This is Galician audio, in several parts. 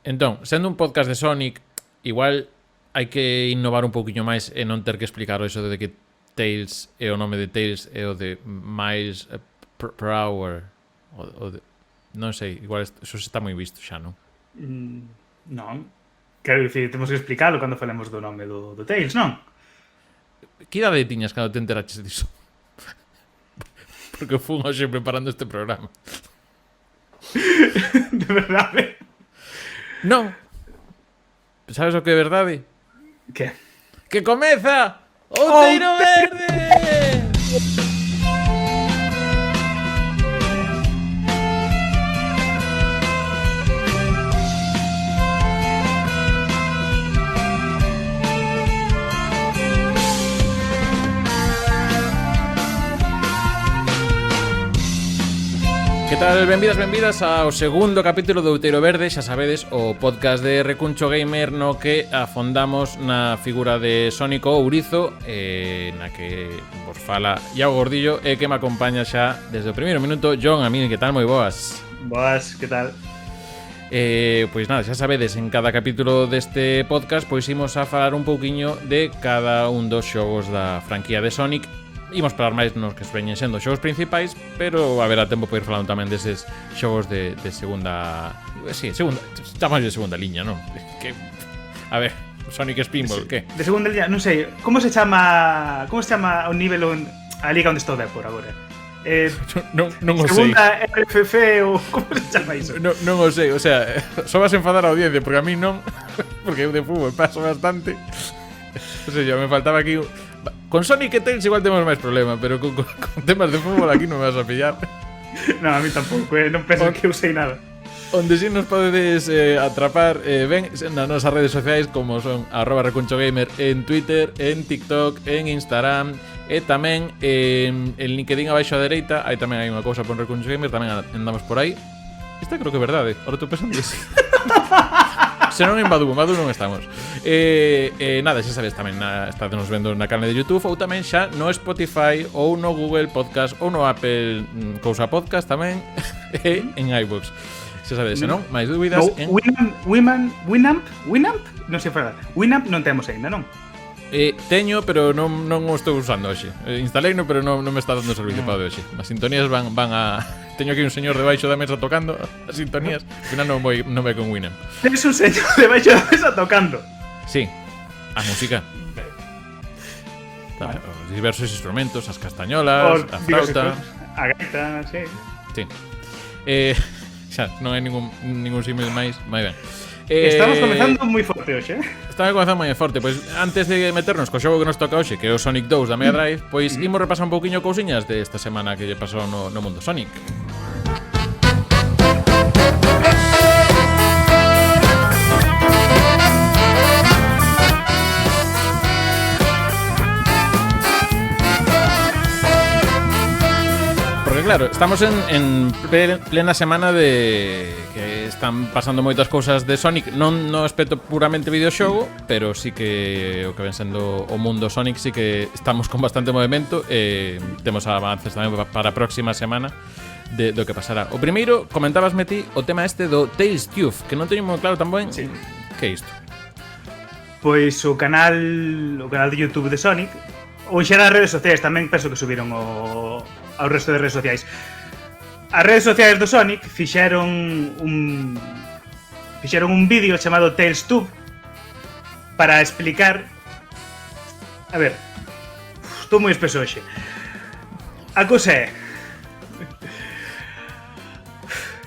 Entón, sendo un podcast de Sonic, igual hai que innovar un pouquiño máis e non ter que explicar iso de que Tails é o nome de Tails e o de Miles per hour. Non sei, igual eso está moi visto xa, non? Non. Quero dicir, temos que explicarlo cando falemos do nome do Tails, non? Que idade tiñas cando te enteraches diso? Porque fun hoxe preparando este programa. De verdade? Non. Sabes o que é verdade? Que? Que comeza o Outeiro Verde! Que tal? Benvidas ao segundo capítulo do Outeiro Verde. Xa sabedes, o podcast de Recuncho Gamer no que afondamos na figura de Sónico Ourizo, na que vos fala Iago Gordillo e que me acompaña xa desde o primeiro minuto John. A mí, que tal? Moi boas. Boas, que tal? Pois nada, xa sabedes, en cada capítulo deste podcast pois imos a falar un pouquiño de cada un dos xogos da franquía de Sonic. Imos parar máis nos que veñen sendo xogos principais, pero haberá tempo para ir falando tamén deses xogos de segunda... Sí, segunda, chamamos de segunda liña, non? Que, a ver, Sonic Spinball, que? De segunda liña, non sei, como se chama o nivel a liga onde estou de por agora? Non o sei. Segunda RFF ou como se chama iso? Non o sei, o sea, só vas a enfadar a audiencia, porque a mí non, porque eu de fútbol paso bastante. O sea, me faltaba aquí... Con Sonic e Tails igual temos máis problema, pero con temas de fútbol aquí non me vas a pillar. Non, a mí tampouco, non penso que eu sei nada. Onde si nos podedes atrapar ben nas nosas redes sociais, como son @recunchogamer en Twitter, en TikTok, en Instagram e tamén en LinkedIn abaixo á dereita. Aí tamén hai unha cousa por Recuncho Gamer, tamén andamos por aí. Esta creo que é verdade, ahora estou pensando iso. Se non en Badu non estamos. Nada, xa sabes, tamén estádenos vendo na canal de YouTube ou tamén xa no Spotify ou no Google Podcast ou no Apple Cousa Podcast tamén e en iVoox. Xa sabes, se non, máis dúbidas no, en... Winamp? Non sei falar. Winamp non temos ainda, non? Teño, pero non o estou usando hoxe. Instaleino, pero non me está dando servicio para hoxe. As sintonías van a... Teño aquí un señor debaixo da mesa tocando as sintonías. Al final non vai con Winamp. Tens un señor debaixo da mesa tocando? Sí, a música. Os diversos instrumentos, as castañolas, a flauta, a gaita, sí. Sí. Xa, non hai ningún símil máis ben. Estamos comezando moi forte hoxe, Estamos comezando moi forte. Pois antes de meternos co xogo que nos toca hoxe, que é o Sonic 2 da Mega Drive, pois imos repasar un pouquiño cousiñas de esta semana que lle pasou no mundo Sonic. Claro, estamos en plena semana de que están pasando moitas cousas de Sonic, non no aspecto puramente videoxogo, pero sí que o que ven sendo o mundo Sonic sí que estamos con bastante movimento e temos avances tamén para a próxima semana do que pasará. O primeiro, comentabasme ti o tema este do Tails Tube, que non teño moi claro tan ben sí. Que é isto. Pois o canal de YouTube de Sonic, ou xa nas redes sociais tamén penso que subiron ao resto de redes sociais. As redes sociais do Sonic fixeron un vídeo chamado Tails Tube para explicar... A ver, estou moi espeso hoxe. A cousa é...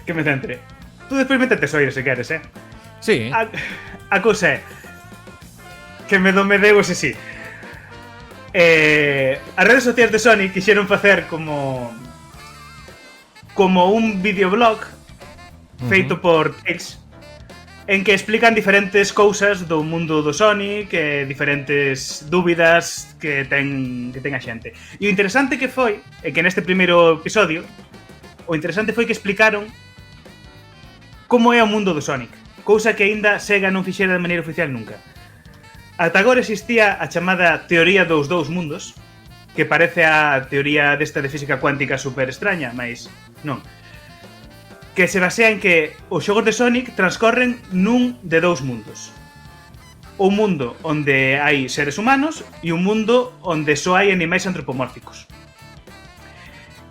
Que me centre. Tú despois métete soire se queres, Sí. A cousa é... Que me deu ese sí. As redes sociais de Sonic quixeron facer como un videoblog feito por Tails, en que explican diferentes cousas do mundo do Sonic, diferentes dúbidas que ten a xente. E o interesante que foi é que neste primeiro episodio o interesante foi que explicaron como é o mundo do Sonic, cousa que aínda Sega non fixera de maneira oficial nunca. Ata agora existía a chamada teoría dos dous mundos, que parece a teoría desta de física cuántica super extraña, mas non. que se basea en que os xogos de Sonic transcorren nun de dous mundos. Un mundo onde hai seres humanos e un mundo onde só hai animais antropomórficos.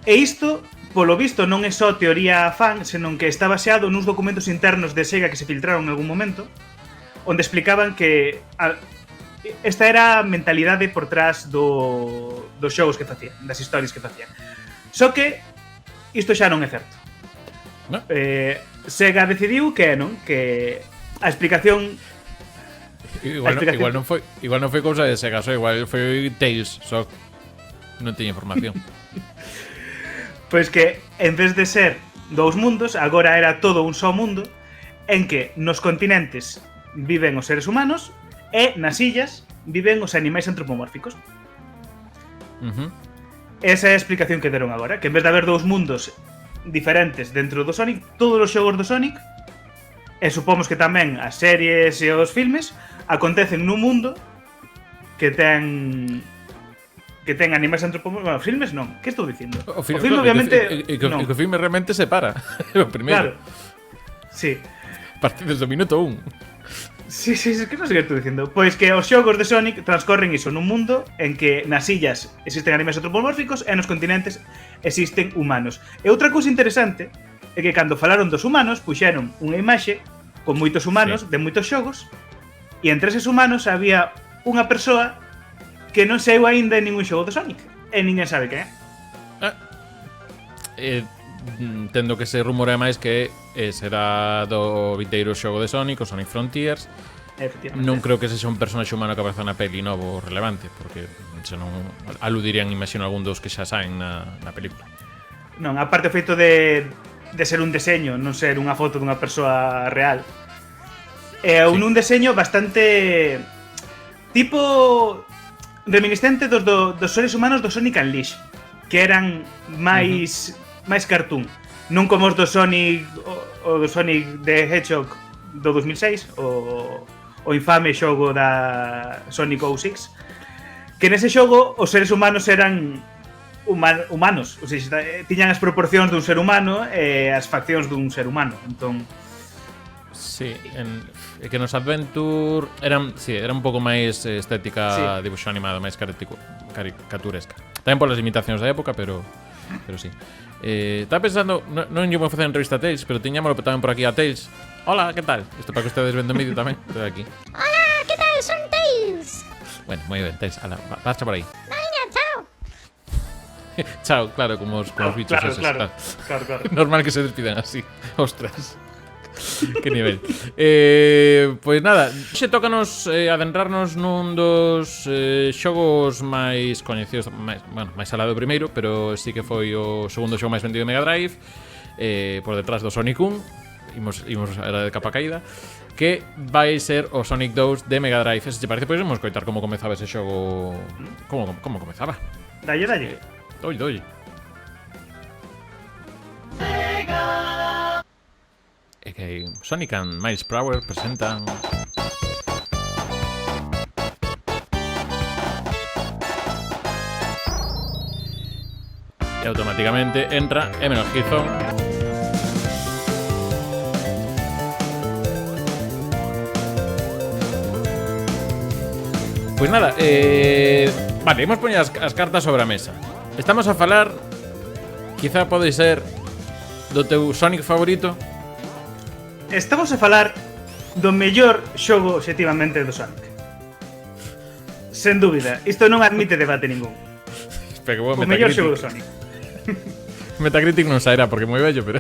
E isto, polo visto, non é só teoría fan, senón que está baseado nuns documentos internos de Sega que se filtraron en algún momento, onde explicaban que esta era a mentalidade por trás dos xogos que facían, das historias que facían. Só que isto xa non é certo. ¿No? Sega decidiu que non, que a explicación Igual non foi cousa de Sega, só igual foi Tails, só non teño información. Pois que en vez de ser dous mundos, agora era todo un só mundo en que nos continentes viven os seres humanos e nas illas viven os animais antropomórficos. Esa é a explicación que deron agora, que en vez de haber dous mundos diferentes dentro do Sonic, todos os xogos do Sonic, e supomos que tamén as series e os filmes, acontecen nun mundo que ten animais antropomórficos. Bueno, filmes non, que estou dicindo? O filme obviamente non. O filme realmente se para. O primeiro. Claro. Sí. Partido desde o minuto 1. Sí, que non sei que estou dicindo. Pois que os xogos de Sonic transcorren iso nun mundo en que nas illas existen animais antropomórficos e nos continentes existen humanos. E outra cousa interesante é que cando falaron dos humanos puxeron unha imaxe con moitos humanos de moitos xogos e entre eses humanos había unha persoa que non saiu aínda en ningún xogo de Sonic e ninguén sabe que é. Tendo que se rumorea máis que será do vindeiro xogo de Sonic, o Sonic Frontiers. Non creo que sexa un personaxe humano que aparece na peli novo relevante, porque senón aludirían, imagino, algún dos que xa saen na película. Non, aparte o feito de ser un deseño, non ser unha foto dunha persoa real. É un deseño bastante tipo reminiscente dos seres humanos do Sonic Unleashed, que eran máis cartoon, non como os do Sonic o do Sonic the Hedgehog do 2006, o infame xogo da Sonic 06, que nese xogo os seres humanos eran humanos, ou seja, tiñan as proporcións dun ser humano e as faccións dun ser humano. Entón, sí, que nos Adventure eran un pouco máis estética, dibuixo animado, máis caricaturesca. Tamén polas limitacións da época, pero sí. Estaba pensando, non lle vou facer entrevista a Tails, pero tiñámoslo tamén por aquí a Tails. Hola, que tal? Isto para que ustedes vendo vídeo tamén. Estoy aquí. Hola, que tal? Son Tails. Bueno, moi ben, Tails, ala, marcha por aí. Venga, chao. Chao, claro, como os bichos esos. Claro. Normal que se despidan así. Ostras. Que nivel. Pois nada, xe tócanos adentrarnos nun dos xogos máis coñecidos, máis alado do primeiro, pero sí que foi o segundo xogo máis vendido de Mega Drive, por detrás do Sonic 1. Imos era de capa caída, que vai ser o Sonic 2 de Mega Drive. Se te parece, pois vamos coitar como comezaba ese xogo. Como comezaba? Dalle. Doi. E que Sonic and Miles Prower presentan e automáticamente entra Emerald Hill. Pois nada, vale, imos poñer as cartas sobre a mesa. Estamos a falar, quizá pode ser, do teu Sonic favorito. Estamos a falar do mellor xogo obxectivamente do Sonic. Sen dúbida, isto non admite debate ningún. O mellor xogo do Sonic. Metacritic non sairá porque é moi bello, pero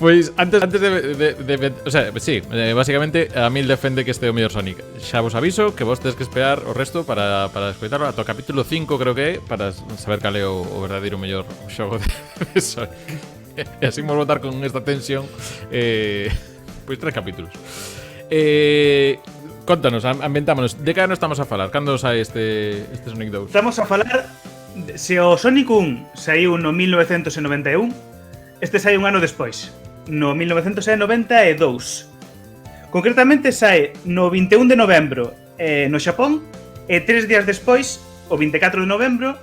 pois antes de o sea, sí, básicamente a mil defende que este é o mellor Sonic. Xa vos aviso que vos tedes que esperar o resto para escoitarlo ata o capítulo 5, creo que é, para saber cal é o verdadeiro mellor xogo de Sonic. E así vamos votar con esta tensión pois 3 capítulos. Contanos, ambientámonos. De que ano estamos a falar? Cando sai este Sonic 2? Estamos a falar se o Sonic 1 saiu no 1991, este sai un ano despois, no 1992. Concretamente sae no 21 de novembro no Xapón e 3 días despois, o 24 de novembro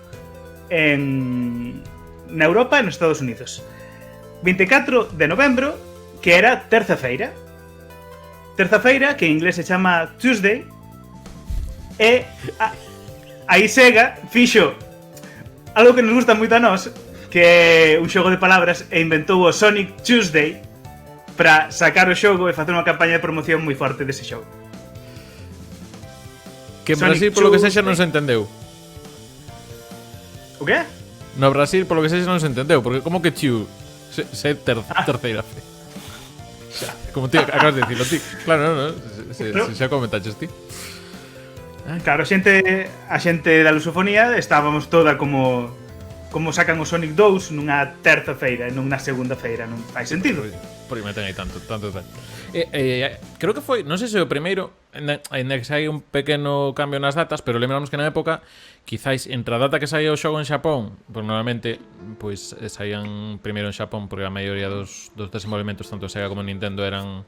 na Europa e nos Estados Unidos. 24 de novembro, que era terza feira. Terza feira, que en inglés se chama Tuesday. E aí Sega fixo algo que nos gusta moito a nós, que é un xogo de palabras, e inventou o Sonic Tuesday para sacar o xogo e facer unha campaña de promoción moi forte dese xogo. Que en Sonic Brasil, polo que Tuesday. sexa, non se entendeu. O que? No Brasil, polo que sexa, non se entendeu. Porque como que chiu se terceira fe. Como ti acabas de dicilo, ti. Claro, no, se xa comentaches ti. Claro, a xente da lusofonía estábamos toda como sacan o Sonic 2 nunha terza feira e nunha segunda feira, non fai sentido. Por aí meten aí tanto tal. Creo que foi, non sei se o primeiro, ainda que hai un pequeno cambio nas datas, pero lembramos que na época, quizáis entre a data que saía o xogo en Xapón, pues normalmente pois saían primeiro en Xapón porque a maioría dos desenvolvementos tanto Sega como Nintendo eran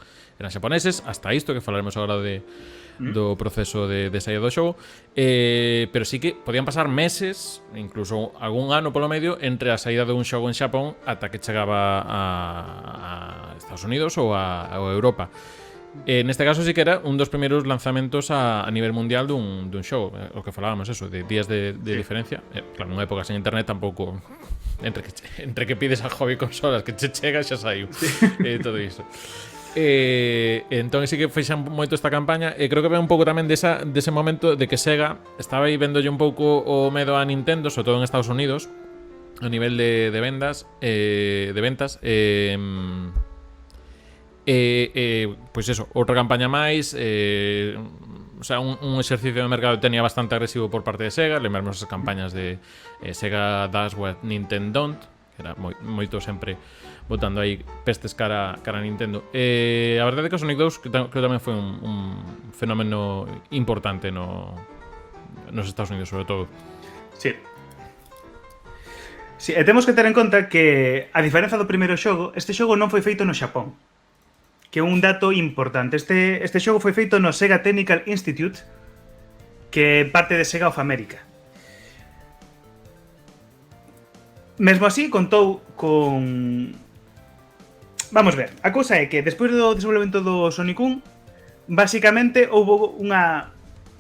xaponeses, hasta isto que falaremos agora do proceso de saída do xogo, pero sí que podían pasar meses, incluso algún ano polo medio, entre a saída dun xogo en Xapón ata que chegaba a Estados Unidos ou a Europa. Neste caso sí que era un dos primeiros lanzamentos a nivel mundial dun xogo, o que falábamos eso, de días de diferencia. Claro, nunha época sen internet tampouco entre que pides a hobby consolas que che chega xa saiu todo iso. Entón sí que feixan moito esta campaña e creo que ve un pouco tamén dese momento de que Sega estaba aí vendolle un pouco o medo a Nintendo, sobre todo en Estados Unidos, a nivel de ventas, pois eso, outra campaña máis, o sea, un exercicio de mercado tenía bastante agresivo por parte de Sega. Lembramos as campañas de Sega Does What Nintendo Don't, que era moito sempre botando aí pestes cara a Nintendo. A verdade é que o Sonic 2 creo que tamén foi un fenómeno importante nos Estados Unidos, sobre todo. Sí. Sí, e temos que ter en conta que, a diferenza do primeiro xogo, este xogo non foi feito no Xapón, que é un dato importante. Este xogo foi feito no Sega Technical Institute, que é parte de Sega of America. Mesmo así, contou con... Vamos ver, a cousa é que despois do desenvolvemento do Sonic 1, basicamente houve unha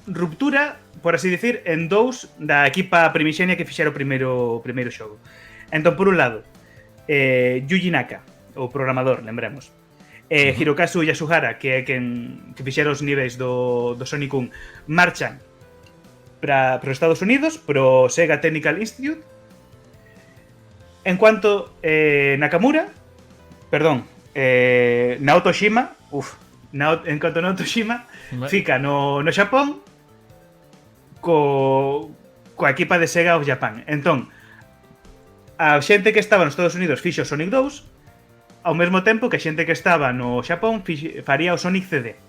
ruptura, por así dicir, en dous da equipa primixenia que fixera o primeiro xogo. Entón, por un lado, Yuji Naka, o programador, lembremos, Hirokazu Yasuhara, que é quen fixera os niveis do Sonic 1, marchan para os Estados Unidos, pro Sega Technical Institute. En cuanto Naoto Shima, en cuanto Naoto Shima fica no Xapón coa equipa de Sega of Japan. Entón, a xente que estaba nos Estados Unidos fixo Sonic 2, ao mesmo tempo que a xente que estaba no Xapón faría o Sonic CD,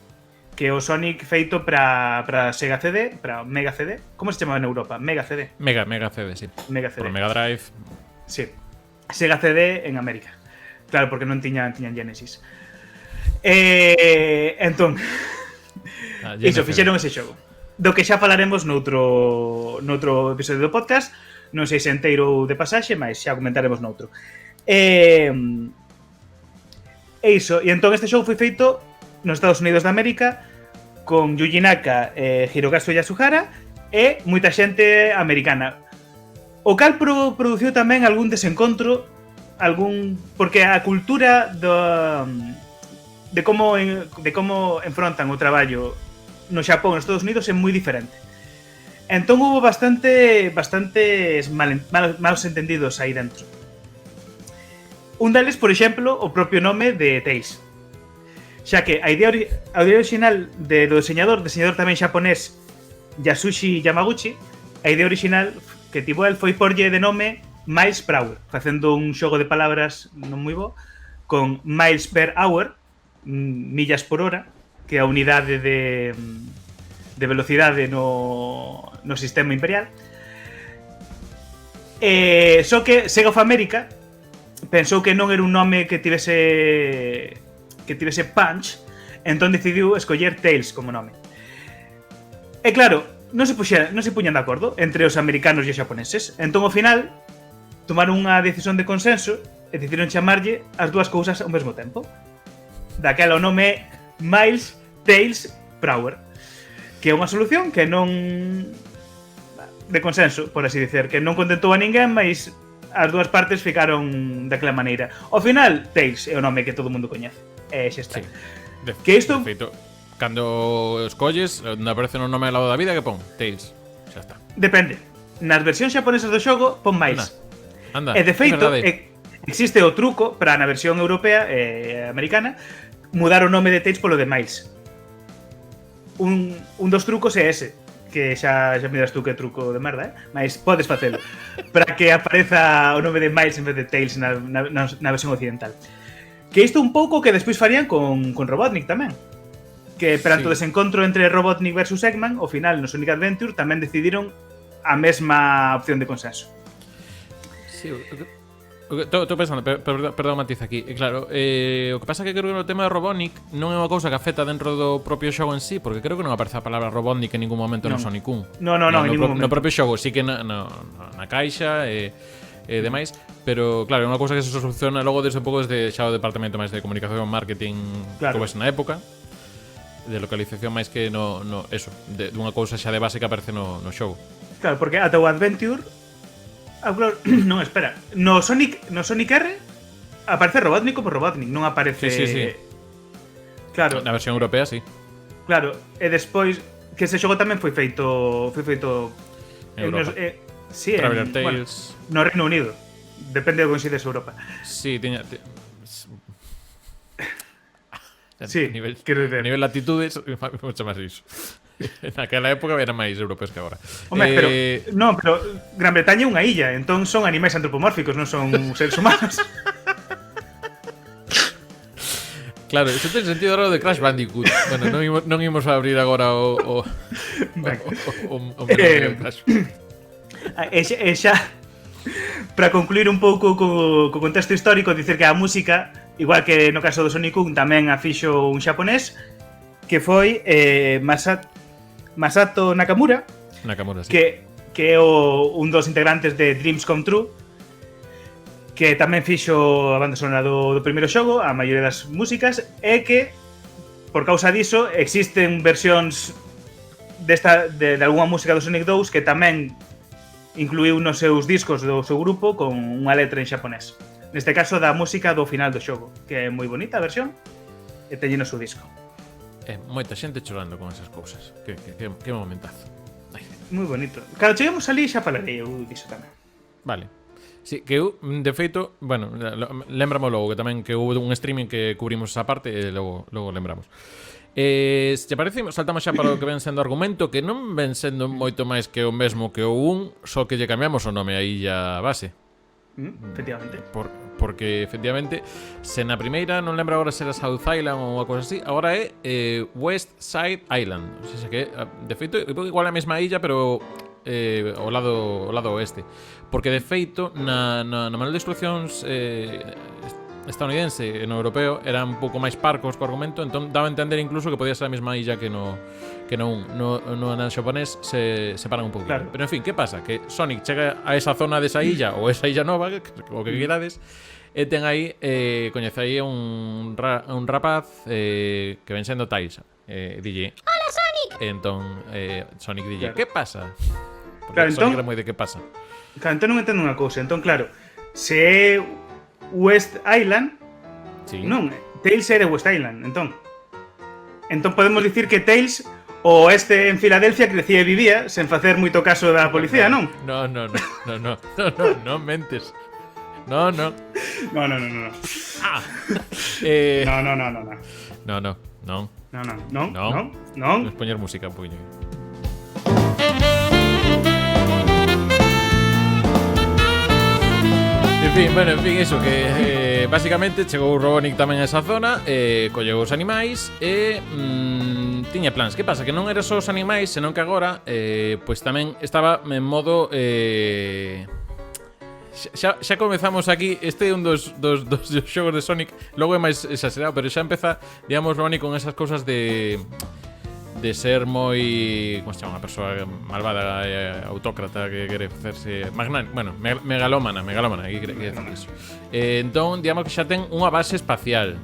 que é o Sonic feito para Sega CD, para Mega CD. Como se chamaba en Europa? Mega CD. Mega CD, sí. Mega CD. Por Mega Drive. Sí. Sega CD en América. Claro, porque non tiñan Genesis. Entón, iso, fixeron ese xogo. Do que xa falaremos noutro episodio do podcast. Non sei se enteiro ou de pasaxe, mas xa comentaremos noutro. E iso, e entón este xogo foi feito nos Estados Unidos de América con Yuji Naka, Hirokazu Yasuhara e moita xente americana. O cal produciu tamén algún desencontro, porque a cultura de como enfrontan o traballo no Xapón e nos Estados Unidos é moi diferente. Entón hubo bastantes malos entendidos aí dentro. Un deles, por exemplo, o propio nome de Tails. Xa que a idea original do diseñador tamén xaponés Yasushi Yamaguchi, a idea original que tivo el foi porlle de nome Miles per Hour, facendo un xogo de palabras non moi bo, con Miles per Hour, millas por hora, que é a unidade de velocidade no sistema imperial. Só que Sega of America pensou que non era un nome que tivese punch, entón decidiu escoller Tails como nome. E claro, non se puñan de acordo entre os americanos e os xaponeses. Entón, ao final, tomaron unha decisión de consenso e decidiron chamarlle as dúas cousas ao mesmo tempo. Daquela o nome é Miles Tails Prower, que é unha solución que non de consenso, por así dicer, que non contentou a ninguén, mas as dúas partes ficaron daquela maneira. Ao final, Tails é o nome que todo mundo coñece. E xa está. Sí. Que isto... De feito, cando escolles, onde aparece no nome ao lado da vida, que pon Tails. Xa está. Depende. Nas versións xaponesas do xogo, pon Miles. Anda, E de feito, é existe o truco para na versión europea e americana mudar o nome de Tails polo de Miles. Un dos trucos é ese, que xa miras tú que truco de merda, mas podes facelo para que apareza o nome de Miles en vez de Tails na versión occidental. Que isto un pouco que despois farían con Robotnik tamén, que perante o desencontro entre Robotnik versus Eggman, ao final no Sonic Adventure tamén decidiron a mesma opción de consenso. Sí, estou pensando, perdón, matiz aquí. Claro, o que pasa é que creo que no tema de Robotnik non é unha cousa que afecta dentro do propio xogo en sí, porque creo que non aparece a palabra Robotnik en ningún momento no Sonic 1. No, en ningún momento. No propio xogo, sí que na caixa e demais, pero claro, é unha cousa que se soluciona logo desde un pouco desde xa o departamento máis de comunicación e marketing, claro, que ves na época, de localización máis que no eso, de unha cousa xa de base que aparece no xogo. Claro, porque ata o Adventure claro, non, espera. No Sonic R aparece Robotnik como Robotnik, non aparece... Sí. Claro. Na versión europea, sí. Claro, e despois que ese xogo tamén foi feito en Europa. Sí, Traveler Tales. Bueno, no Reino Unido. Depende de onde consideres Europa. Sí, tiña... Sí, quero dizer. A nivel latitudes, moito máis iso. Naquela época era máis europeos que agora. Hombre, pero Gran Bretaña é unha illa, entón son animais antropomórficos, non son seres humanos. Claro, iso ten sentido ahora de Crash Bandicoot. Bueno, non imos a abrir agora o menú de Crash. E xa para concluir un pouco co contexto histórico, dicer que a música, igual que no caso do Sonic 1, tamén a fixo un xaponés, que foi Masato Nakamura, sí. que é un dos integrantes de Dreams Come True, que tamén fixo a banda sonora do primeiro xogo, a maioría das músicas, e que, por causa diso, existen versións de algunha música do Sonic 2 que tamén incluiu nos seus discos do seu grupo con unha letra en xaponés. Neste caso, da música do final do xogo, que é moi bonita a versión, e teñe no seu disco. Moita xente chorando con esas cousas. Que momentazo. Moi bonito. Cando chegamos ali xa falarei eu diso tamén. Vale. Sí, que eu, de feito, bueno, lembramo logo que tamén que houve un streaming que cubrimos esa parte e logo lembramos. Se te parece, saltamos xa para o que ven sendo argumento, que non ven sendo moito máis que o mesmo que o 1, só que lle cambiamos o nome a illa base. Efectivamente. Porque, efectivamente, se na primeira non lembro agora se era South Island ou unha cosa así, agora é West Side Island. O sea, que, de feito, igual a mesma illa, pero o lado oeste. Porque, de feito, na manual de instruccións estadounidense e no europeo eran un pouco máis parcos co argumento, entón daba a entender incluso que podía ser a mesma illa que no xaponés se separan un pouco. Claro. Pero en fin, que pasa? Que Sonic chega a esa zona desa illa ou esa illa nova, o que querades, e ten aí, coñece aí un rapaz que ven sendo Tails, dille: Hola, Sonic! E entón Sonic dille: Claro. Que pasa? Porque Claro, Sonic entón, era moi de que pasa. Claro, entón non entendo unha cousa. Entón, claro, se é West Island, Sí. non, Tails é de West Island, entón podemos dicir que Tails o oeste en Filadelfia crecía e vivía sen facer moito caso da policía, non? No, mentes. No. No. Ah. No. Vamos poñer música un poquinho. En fin, eso que basicamente chegou o Robotnik tamén a esa zona, colleu os animais e tiña plans. Que pasa? Que non era só os animais, senón que agora pois tamén estaba en modo xa comezamos aquí. Este é un dos xogos de Sonic. Logo é máis exagerado, pero xa empeza, digamos, Robotnik con esas cousas de de ser moi, como se chama, unha persoa malvada e autócrata que quere facerse megalómana, que quere decir iso. Entón, digamos que xa ten unha base espacial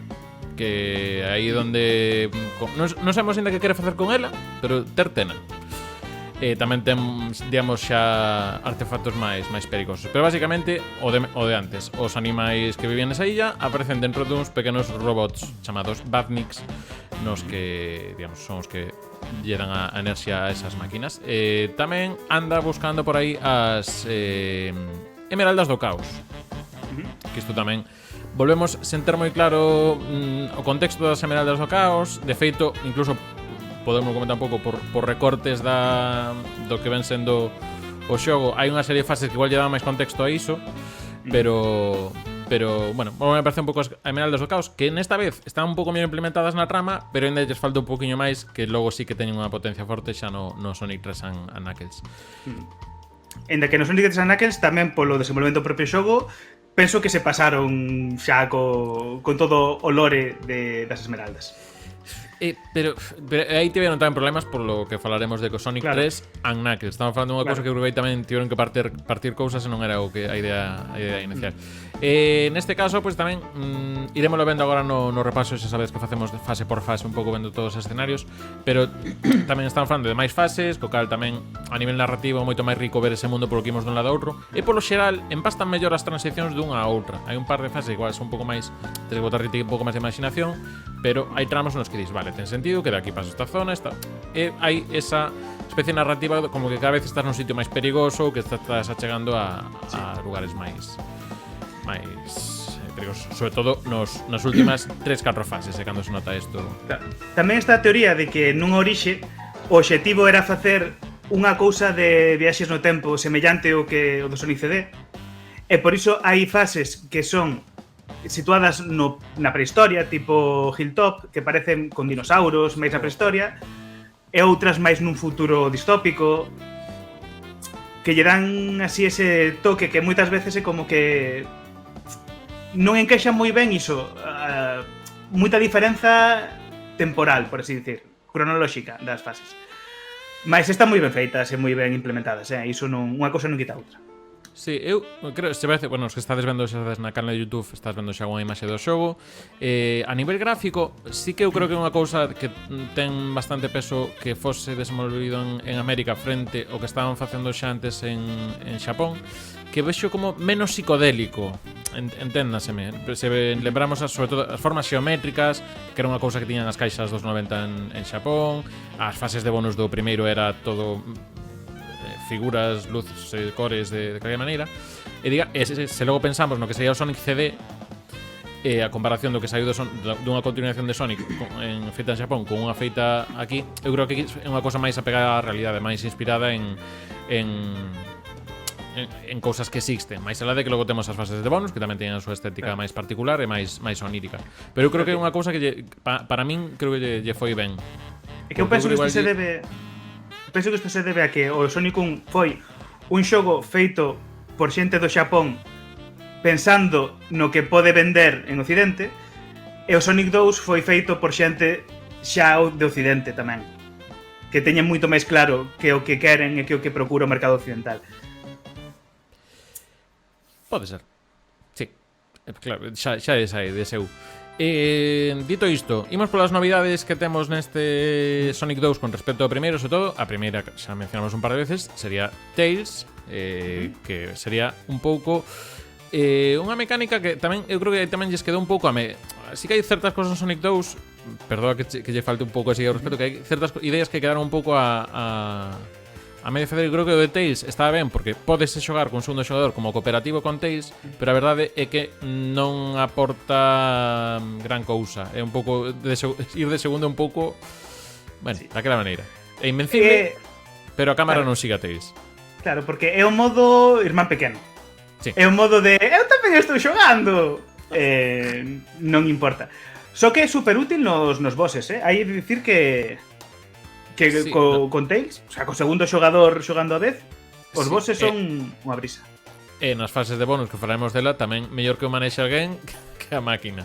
que aí donde non sabemos ainda que quere facer con ela, pero tena. Tamén ten, digamos, xa artefactos máis perigosos. Pero basicamente o de antes. Os animais que vivían nesa illa aparecen dentro duns pequenos robots chamados Badniks, nos que, digamos, son os que lle dan a enerxía a esas máquinas. Tamén anda buscando por aí as Emeraldas do Caos. Que isto tamén volvemos sen ter moi claro o contexto das Emeraldas do Caos. De feito, incluso podemos comentar un pouco por recortes do que ven sendo o xogo. Hai unha serie de fases que igual lle dan máis contexto a iso, pero bueno, me parece un pouco as Emeraldas do Caos, que nesta vez están un pouco mellor implementadas na trama, pero ainda lles falta un pouquiño máis, que logo sí que teñen unha potencia forte xa no Sonic 3 and Knuckles. Ainda que no Sonic 3 and Knuckles tamén polo desenvolvemento do propio xogo, penso que se pasaron xa con todo o lore das Esmeraldas. Pero aí tiveron tamén problemas por lo que falaremos de Sonic 3 and Knuckles. Estamos falando dunha cousa que creo que aí tamén tiveron que partir cousas e non era o que a idea inicial. Neste caso, pois tamén iremoslo vendo agora no repaso, xa sabes que facemos fase por fase un pouco vendo todos os escenarios, pero tamén estamos falando de máis fases, co cal tamén a nivel narrativo é moito máis rico ver ese mundo polo que imos dun lado a outro, e polo xeral empastan mellor as transicións dunha a outra. Hai un par de fases igual son un pouco máis, tens que botar un pouco máis de imaginación, pero hai tramos nos que dis, vale, ten sentido que de aquí paso esta zona, e hai esa especie narrativa como que cada vez estás nun sitio máis perigoso, que estás achegando a lugares máis perigosos, sobre todo nas últimas 3-4 fases, cando se nota isto. Tamén está a teoría de que nunha orixe o obxectivo era facer unha cousa de viaxes no tempo semellante ao que o do Sonic CD, e por iso hai fases que son situadas na prehistoria, tipo Hilltop, que parecen con dinosauros máis na prehistoria, e outras máis nun futuro distópico, que lle dan así ese toque que moitas veces é como que non encaixa moi ben iso, moita diferenza temporal, por así dicir, cronolóxica das fases. Mas están moi ben feitas e moi ben implementadas, iso non, unha cousa non quita outra. Sí, eu creo, se parece, bueno, os que estades vendo xa na canal de YouTube, estás vendo xa unha imaxe do xogo. A nivel gráfico, sí que eu creo que é unha cousa que ten bastante peso que fose desenvolvido en América frente ao que estaban facendo xa antes en Xapón, que vexo como menos psicodélico, enténdaseme. Se lembramos sobre todo as formas xeométricas, que era unha cousa que tiñan as caixas dos 90 en Xapón, as fases de bonus do primeiro era todo figuras, luces, cores de calquera maneira. E diga, se logo pensamos no que sería o Sonic CD, a comparación do que saiu dunha continuación de Sonic feita en Xapón con unha feita aquí, eu creo que é unha cousa máis apegada á realidade, máis inspirada en cousas que existen, máis alá de que logo temos as fases de bonus que tamén teñen a súa estética máis particular e máis onírica, pero eu creo que é unha cousa que para min creo que lle foi ben. É que eu penso que isto se debe a que o Sonic 1 foi un xogo feito por xente do Xapón pensando no que pode vender en Occidente, e o Sonic 2 foi feito por xente xa de Occidente tamén, que teñen moito máis claro que o que queren e que o que procura o mercado occidental. Pode ser. Sí. Claro, xa é deseu. Dito isto, imos polas novidades que temos neste Sonic 2 con respecto ao primeiro, sobre todo. A primeira, xa mencionamos un par de veces, sería Tails, que sería un pouco unha mecánica que tamén, eu creo que tamén lles quedou un pouco así que hai certas cosas en Sonic 2, perdoa que lle falte un pouco así ao respecto, que hai certas ideas que quedaron un pouco a medio facer. Creo que o de Tails está ben porque podes xogar con un segundo xogador como cooperativo con Tails, pero a verdade é que non aporta gran cousa. É un pouco ir de segundo un pouco, bueno, daquela maneira. É invencible, pero a cámara non sigue a Tails. Claro, porque é un modo irmán pequeno. Sí. É un modo de eu tamén estou xogando. Non importa. Só que é super útil nos bosses, Hai de dicir que sí, con Tails, o sea, co segundo xogador xogando a vez, os bosses son unha brisa. E nas fases de bonus que falaremos dela tamén mellor que o Manexer Game que a máquina.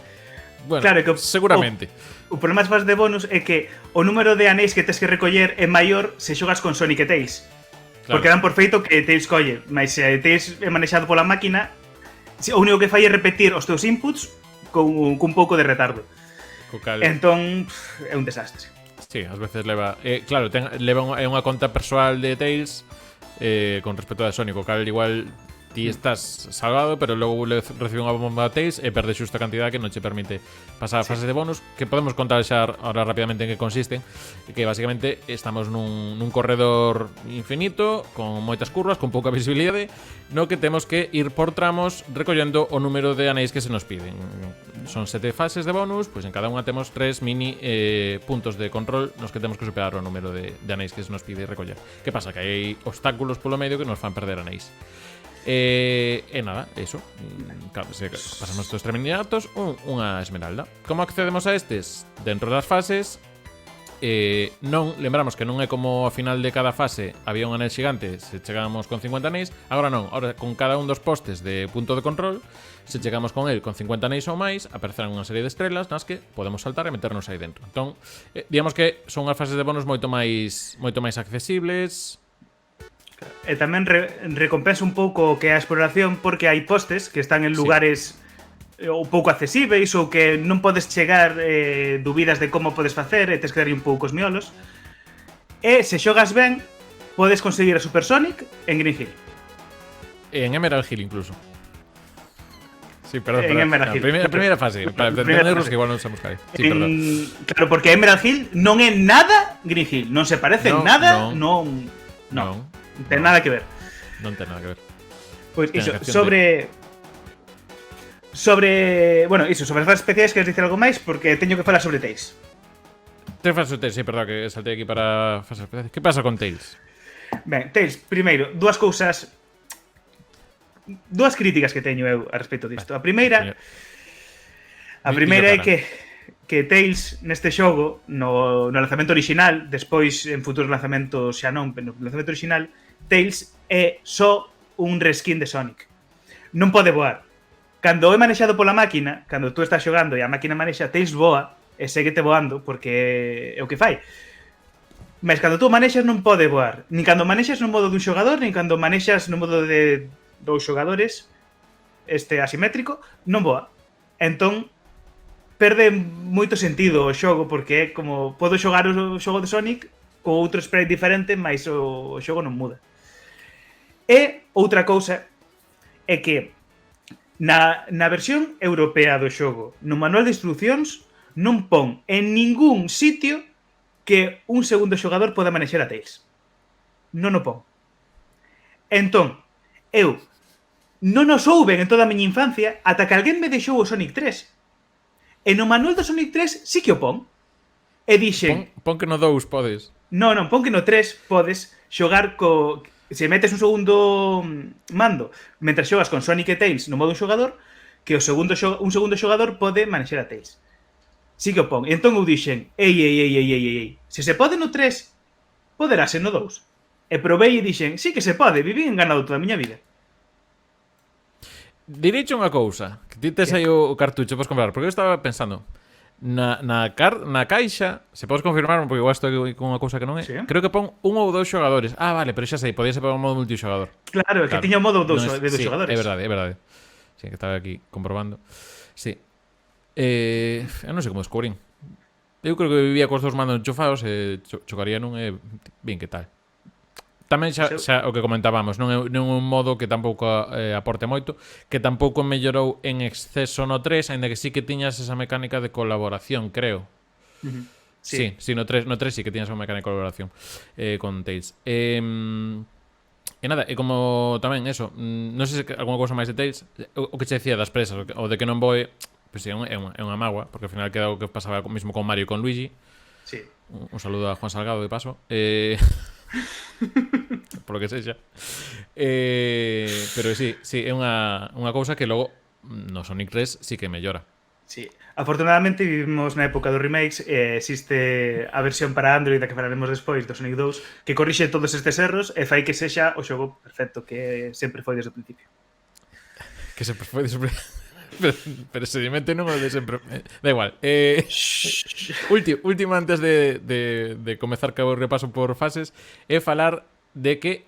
Bueno, Claro, que seguramente. O problema das fases de bonus é que o número de anéis que tes que recoller é maior se xogas con Sonic e Tails. Claro. Porque dan por feito que Tails colle, mas se Tails é manexado pola máquina, o único que fai é repetir os teus inputs cun pouco de retardo. Co cal, Entón, é un desastre. sí, ás veces leva... claro, leva unha conta persoal de Tails con respecto a Sonic, o cal igual ti estás salvado, pero logo recibe unha bomba a Tails e perde xusta cantidad que non che permite pasar a fases de bonus, que podemos contar xa ahora rápidamente en que consisten, que basicamente estamos nun corredor infinito, con moitas curvas, con pouca visibilidade, no que temos que ir por tramos recollendo o número de anéis que se nos piden. Son 7 fases de bonus, pois en cada unha temos 3 mini puntos de control nos que temos que superar o número de anéis que se nos pide recoller. Que pasa? Que hai obstáculos polo medio que nos fan perder anéis. Nada, eso. Claro, se pasamos estos 3 mini datos, unha esmeralda. Como accedemos a estes? Dentro das fases, non, lembramos que non é como ao final de cada fase había un anel xigante se chegamos con 50 anéis. Agora non, agora con cada un dos postes de punto de control, se chegamos con el con 50 anéis ou máis, aparecerán unha serie de estrelas nas que podemos saltar e meternos aí dentro. Entón, digamos que son as fases de bonus moito máis accesibles. E tamén recompensa un pouco o que é a exploración, porque hai postes que están en lugares ou pouco accesíveis ou que non podes chegar, dubidas de como podes facer e tes que darlle un pouco os miolos. E se xogas ben, podes conseguir a Super Sonic en Green Hill. En Emerald Hill incluso. Sí, perdón, En Emerald Hill. A primeira fase, para entendernos que igual non sabemos que hai. Sí, perdón. Claro, porque Emerald Hill non é nada Green Hill, non se parece en nada, non ten nada que ver. Non ten nada que ver. Pois iso, sobre as fases especiais, queres dicir algo máis? Porque teño que falar sobre Tails. Tres fases de Tails, sí, perdón, que saltei aquí para fases especiais. Que pasa con Tails? Ben, Tails, primeiro, dúas críticas que teño eu a respecto disto. A primeira é que Tails neste xogo, no lanzamento original, despois en futuros lanzamentos xa non, pero no lanzamento original, Tails é só un reskin de Sonic. Non pode voar. Cando é manexado pola máquina, cando tú estás xogando e a máquina manexa, Tails voa e séguete voando porque é o que fai. Mas cando tú manexas non pode voar. Nin cando manexas no modo dun xogador, nin cando manexas no modo de dous xogadores asimétrico, non voa. Entón, perde moito sentido o xogo, porque é como podo xogar o xogo de Sonic con outro sprite diferente, mas o xogo non muda. E outra cousa é que na versión europea do xogo, no manual de instruccións, non pon en ningún sitio que un segundo xogador poda manexar a Tails. Non o pon. Entón, eu non o souben en toda a miña infancia ata que alguén me deixou o Sonic 3. E no manual do Sonic 3 sí que o pon. E dixen... Pon que no 2 podes. Non, pon que no 3 podes xogar co... Se metes un segundo mando mentras xogas con Sonic e Tails no modo un xogador, que un segundo xogador pode manexar a Tails. Sí que o pon. E entón eu dixen, ei, se se pode no 3, poderase no 2. E probei e dixen, sí que se pode, viví enganado toda a miña vida. Direiche unha cousa, que ti tes aí o cartucho, podes comprar, porque eu estaba pensando, na caixa, se podes confirmar, porque igual estou con unha cousa que non é, sí. Creo que pon un ou dous xogadores. Ah, vale, pero xa sei, podía ser para un modo multixogador. Claro, que tiña o modo de dos sí, xogadores. É verdade. Sí, que estaba aquí comprobando. Sí. Eu non sei como descubrín. Eu creo que vivía cos dos mandos enchufados e chocaría nun e bien, que tal. Tamén xa o que comentábamos, non é un modo que tampouco aporte moito, que tampouco mellorou en exceso no 3, aínda que sí que tiñas esa mecánica de colaboración, creo. Sí, no 3 sí que tiñas esa mecánica de colaboración con Tails. E nada, e como tamén eso, non sei se alguna cousa máis de Tails, o que che decía das presas, o de que non voe, pois é unha mágoa, porque ao final queda o que pasaba mismo con Mario e con Luigi. Sí. Un saludo a Juan Salgado de paso. Por lo que sexa. Pero sí, é unha cousa que logo no Sonic 3 sí que mellora. Sí. Afortunadamente vivimos na época dos remakes e existe a versión para Android da que falaremos despois do Sonic 2 que corrixe todos estes erros e fai que sexa o xogo perfecto que sempre foi desde o principio. Que sempre foi desde o principio. pero se mete non o de sempre. Da igual. Último antes de comezar que o repaso por fases é falar de que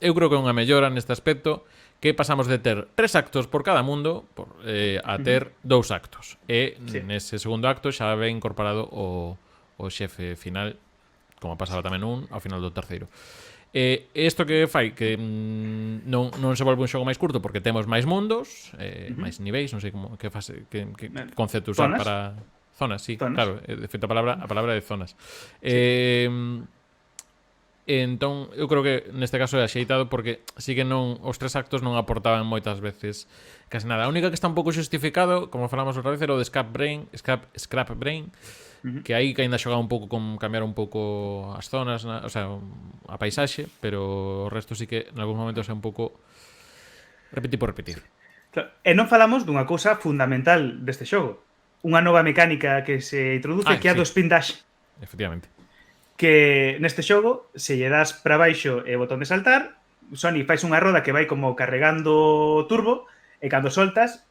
eu creo que é unha mellora neste aspecto, que pasamos de ter 3 actos por cada mundo a ter 2 actos. E nese segundo acto xa ve incorporado o xefe final, como pasaba tamén ao final do terceiro. Isto que fai que non se volve un xogo máis curto porque temos máis mundos, máis niveis, non sei como que concepto usar para zonas, sí, zonas. Claro, de feito a palabra de zonas. Entón, eu creo que neste caso é axeitado porque sí que os 3 actos non aportaban moitas veces casi nada. A única que está un pouco xustificado, como falamos outra vez, era o de Scrap Brain, que aí que ainda xogaba un pouco con cambiar un pouco as zonas, o sea, a paisaxe, pero o resto sí que en algúns momentos é un pouco repetir por repetir. Claro. E non falamos dunha cousa fundamental deste xogo. Unha nova mecánica que se introduce que é a do spin dash. Efectivamente. Que neste xogo, se lle das para baixo e o botón de saltar, Sony fais unha roda que vai como carregando turbo e cando soltas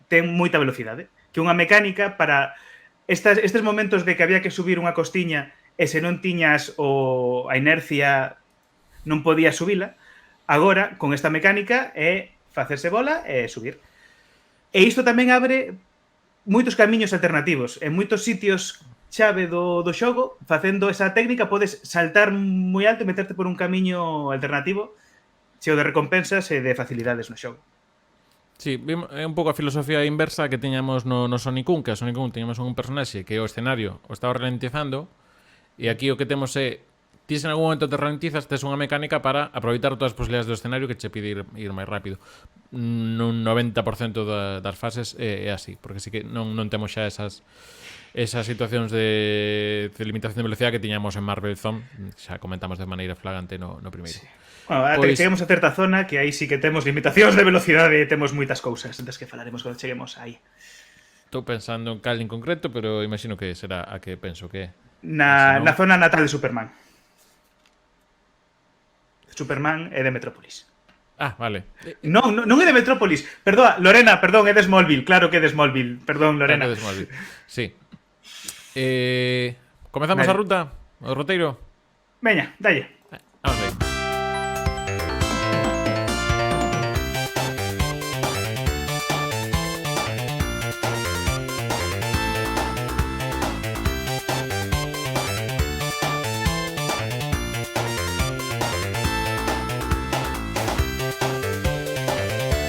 ten moita velocidade. Que é unha mecánica para estes momentos de que había que subir unha costiña e se non tiñas a inercia non podías subila, agora con esta mecánica é facerse bola e subir. E isto tamén abre moitos camiños alternativos. En moitos sitios chave do xogo, facendo esa técnica podes saltar moi alto e meterte por un camiño alternativo cheo de recompensas e de facilidades no xogo. Sí, é un pouco a filosofía inversa que tiñamos no Sonic 1, que a Sonic 1 tiñamos un personaxe que o escenario o estaba ralentizando e aquí o que temos é ti en algún momento te ralentizas, tes unha mecánica para aproveitar todas as posibilidades do escenario que che pide ir máis rápido. Nun 90% das fases é así, porque sí que non temos xa esas situacións de limitación de velocidade que tiñamos en Marvel Zone, xa comentamos de maneira flagante no primeiro. Sí. Bueno, ata que cheguemos a certa zona que aí sí que temos limitacións de velocidade e temos moitas cousas das que falaremos cando cheguemos aí. Estou pensando en cal en concreto, pero imagino que será a que penso que na zona natal de Superman. Superman é de Metrópolis. Ah, vale. Non é de Metrópolis. Perdón, Lorena, é de Smallville. Claro que é de Smallville. Perdón, Lorena. Claro que é de Smallville. Sí. Comezamos a ruta? O roteiro? Veña, dalle. Vamos aí.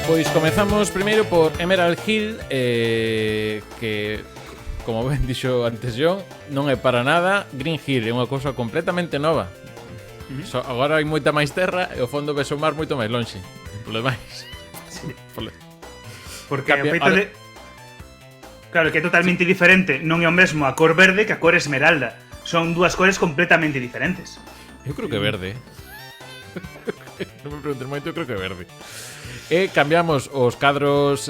Pois comezamos primeiro por Emerald Hill, que, como ben dixo antes John, non é para nada Green Hill, é unha cousa completamente nova. Agora hai moita máis terra e o fondo ves o mar moito máis lonxe. Polo demais. Sí. Porque o feito de... Claro, que é totalmente diferente. Non é o mesmo a cor verde que a cor esmeralda. Son dúas cores completamente diferentes. Eu creo que é verde. Non me preguntes moito, eu creo que é verde. E cambiamos os cadros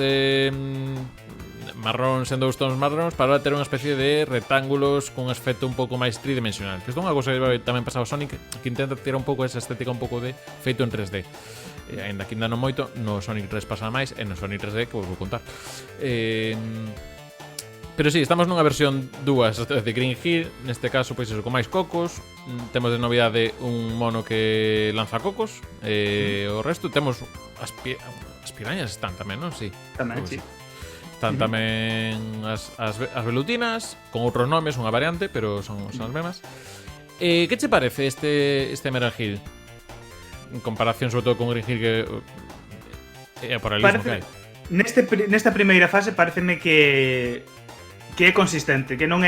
marróns en 2 tons marróns para ter unha especie de rectángulos con un aspecto un pouco máis tridimensional. Que isto é unha cosa que tamén pasaba Sonic, que intenta ter un pouco esa estética un pouco de feito en 3D. Ainda que ainda non moito, no Sonic 3 pasa máis, e no Sonic 3D que vos vou contar. Pero sí, estamos nunha versión 2 de Green Hill, neste caso pois eso, con máis cocos. Temos de novidade un mono que lanza cocos. O resto temos as pirañas están tamén, non? Sí. Tamén, sí. Están tamén as velutinas, con outros nomes, unha variante, pero son as mesmas. Que che parece este Emerald Hill? En comparación sobre todo con Green Hill, que é por el mismo que hai. Nesta primeira fase pareceme que é consistente, que non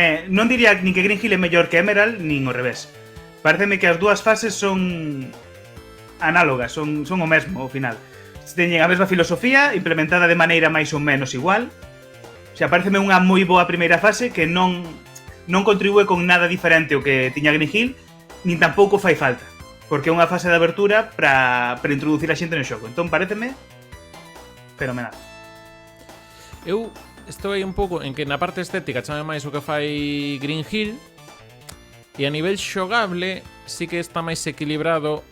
diría nin que Green Hill é mellor que Emerald, nin ao revés. Pareceme que as dúas fases son análogas, son o mesmo ao final. Teñen a mesma filosofía, implementada de maneira máis ou menos igual. O sea, pareceme unha moi boa primeira fase que non contribúe con nada diferente ao que tiña Green Hill, nin tampouco fai falta, porque é unha fase de abertura para introducir a xente no xogo. Entón pareceme fenomenal. Eu estou aí un pouco en que na parte estética chame máis o que fai Green Hill, e a nivel xogable sí que está máis equilibrado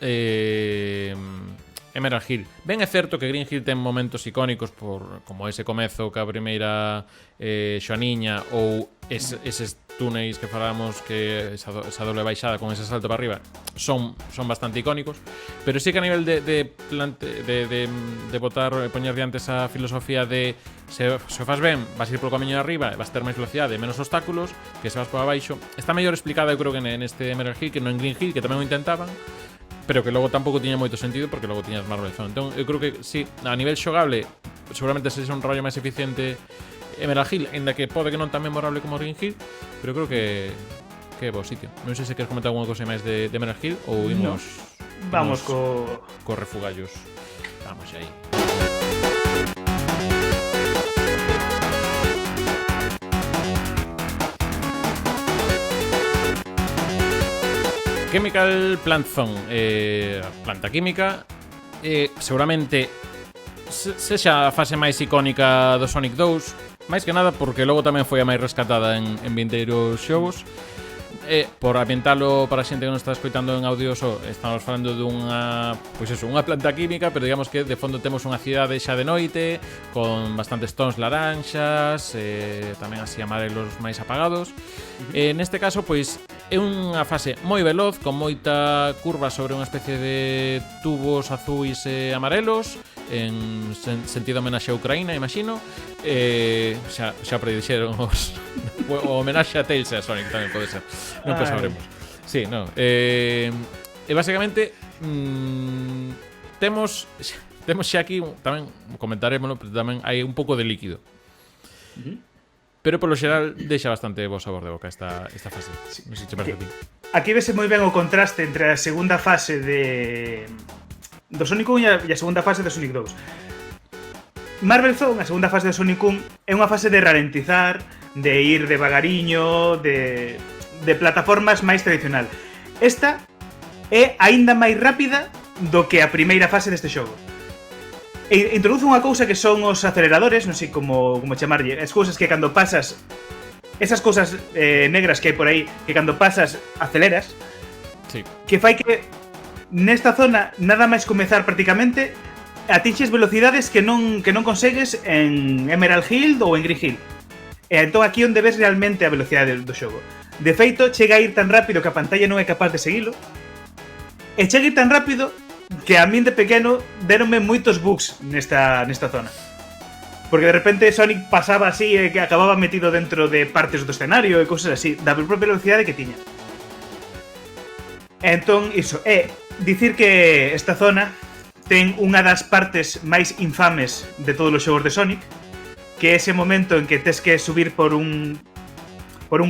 Emerald Hill. Ben é certo que Green Hill ten momentos icónicos como ese comezo ca primeira xoaniña ou eses túneis que falamos, que esa doble baixada con ese salto para arriba son bastante icónicos, pero sí que a nivel de botar, poñer diante esa filosofía de se faz ben, vas ir polo camiño de arriba e vas ter máis velocidade e menos obstáculos, que se vas por abaixo, está mellor explicada eu creo que neste Emerald Hill que no en Green Hill, que tamén o intentaban, pero que logo tampouco tiña moito sentido porque logo tiñas Marvel Zone. Entón, eu creo que sí, a nivel xogable seguramente sexa un rollo máis eficiente Emerald Hill, ainda que pode que non tan memorable como Green Hill, pero creo que é bo sitio. Non sei se queres comentar alguna cosa máis de Emerald Hill ou imos... Vamos co refugallos. Vamos aí. Chemical Plant Zone, planta química, seguramente sexa a fase máis icónica do Sonic 2, máis que nada porque logo tamén foi a máis rescatada en vindeiros xogos. Por ambientalo para a xente que non está escoitando en audio só, estamos falando dunha, pois eso, unha planta química, pero digamos que de fondo temos unha cidade xa de noite con bastantes tons laranxas, tamén así amarelos máis apagados. Neste caso, pois é unha fase moi veloz, con moita curva sobre unha especie de tubos azuis e amarelos, en sentido homenaxe a Ucraína, imagino. Xa predixeron o homenaxe a Tails e a Sonic tamén pode ser. Non pues sabremos. Sí, no. E basicamente temos xa aquí tamén comentaremoslo, pero tamén hai un pouco de líquido. Pero polo xeral deixa bastante bo sabor de boca esta fase. Sí. Non sei se parece a ti. Aquí vese moi ben o contraste entre a segunda fase do Sonic 1 e a segunda fase do Sonic 2. Marvel Zone, a segunda fase do Sonic 1, é unha fase de ralentizar, de ir devagariño, de plataformas máis tradicional. Esta é aínda máis rápida do que a primeira fase deste xogo. E introduce unha cousa que son os aceleradores, non sei como chamarlle, as cousas que cando pasas, esas cousas negras que hai por aí, que cando pasas aceleras, sí. Que fai que nesta zona nada máis comezar prácticamente atinxes velocidades que non consegues en Emerald Hill ou en Green Hill. E entón aquí onde ves realmente a velocidade do xogo. De feito, chega a ir tan rápido que a pantalla non é capaz de seguilo. E chega a ir tan rápido que a min de pequeno deronme moitos bugs nesta zona. Porque de repente Sonic pasaba así e que acababa metido dentro de partes do escenario e cousas así, da propia velocidade que tiña. Entón, iso é dicir que esta zona ten unha das partes máis infames de todos os xogos de Sonic, que é ese momento en que tes que subir por un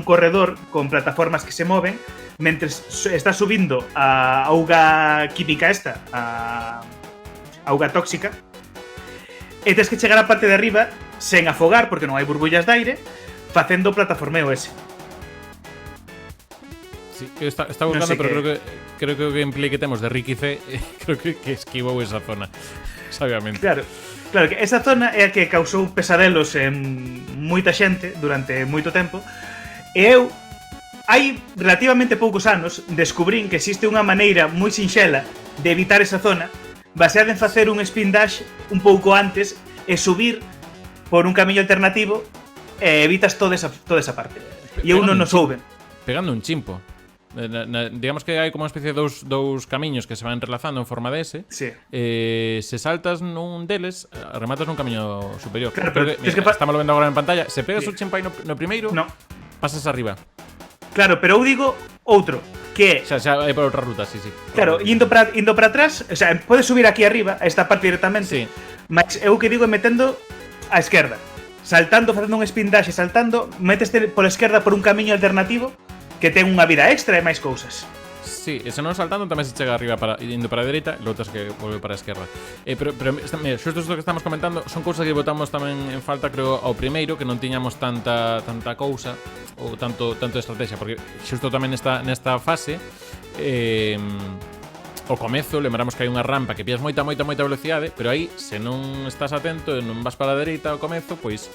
corredor con plataformas que se moven mentres estás subindo a auga química esta, a auga tóxica, e tes que chegar á parte de arriba sen afogar porque non hai burbullas de aire, facendo plataformeo ese. Sí, está buscando, no sé, pero creo que o gameplay que temos de Ricky C creo que esquivou esa zona, sabiamente. Claro, que esa zona é a que causou pesadelos en moita xente durante moito tempo. E eu, hai relativamente poucos anos, descubrín que existe unha maneira moi sinxela de evitar esa zona, baseada en facer un spin dash un pouco antes e subir por un camiño alternativo e evitas toda esa parte. E eu non o souben. Pegando un chimpo. Digamos que hai como unha especie de dous camiños que se van entrelazando en forma de S. Sí. Se saltas nun deles, rematas nun camiño superior. Claro, pero estamos vendo agora en pantalla. Se pegas o chimpai no primeiro, no. Pasas arriba. Claro, pero eu digo outro, que xa hai por outra ruta, sí. Claro, indo para atrás, o sea, podes subir aquí arriba a esta parte directamente. Sí. Mas eu que digo é metendo á esquerda. Saltando, facendo un spin dash e saltando, meteste pola esquerda por un camiño alternativo que ten unha vida extra e máis cousas. Sí, e se non saltando tamén se chega arriba indo para a dereita e logo tens que volver para a esquerda. Pero mira, xusto isto que estamos comentando son cousas que botamos tamén en falta, creo, ao primeiro, que non tiñamos tanta cousa ou tanto estrategia, porque xusto tamén nesta fase o comezo, lembramos que hai unha rampa que pillas moita velocidade, pero aí, se non estás atento e non vas para a dereita ao comezo, pois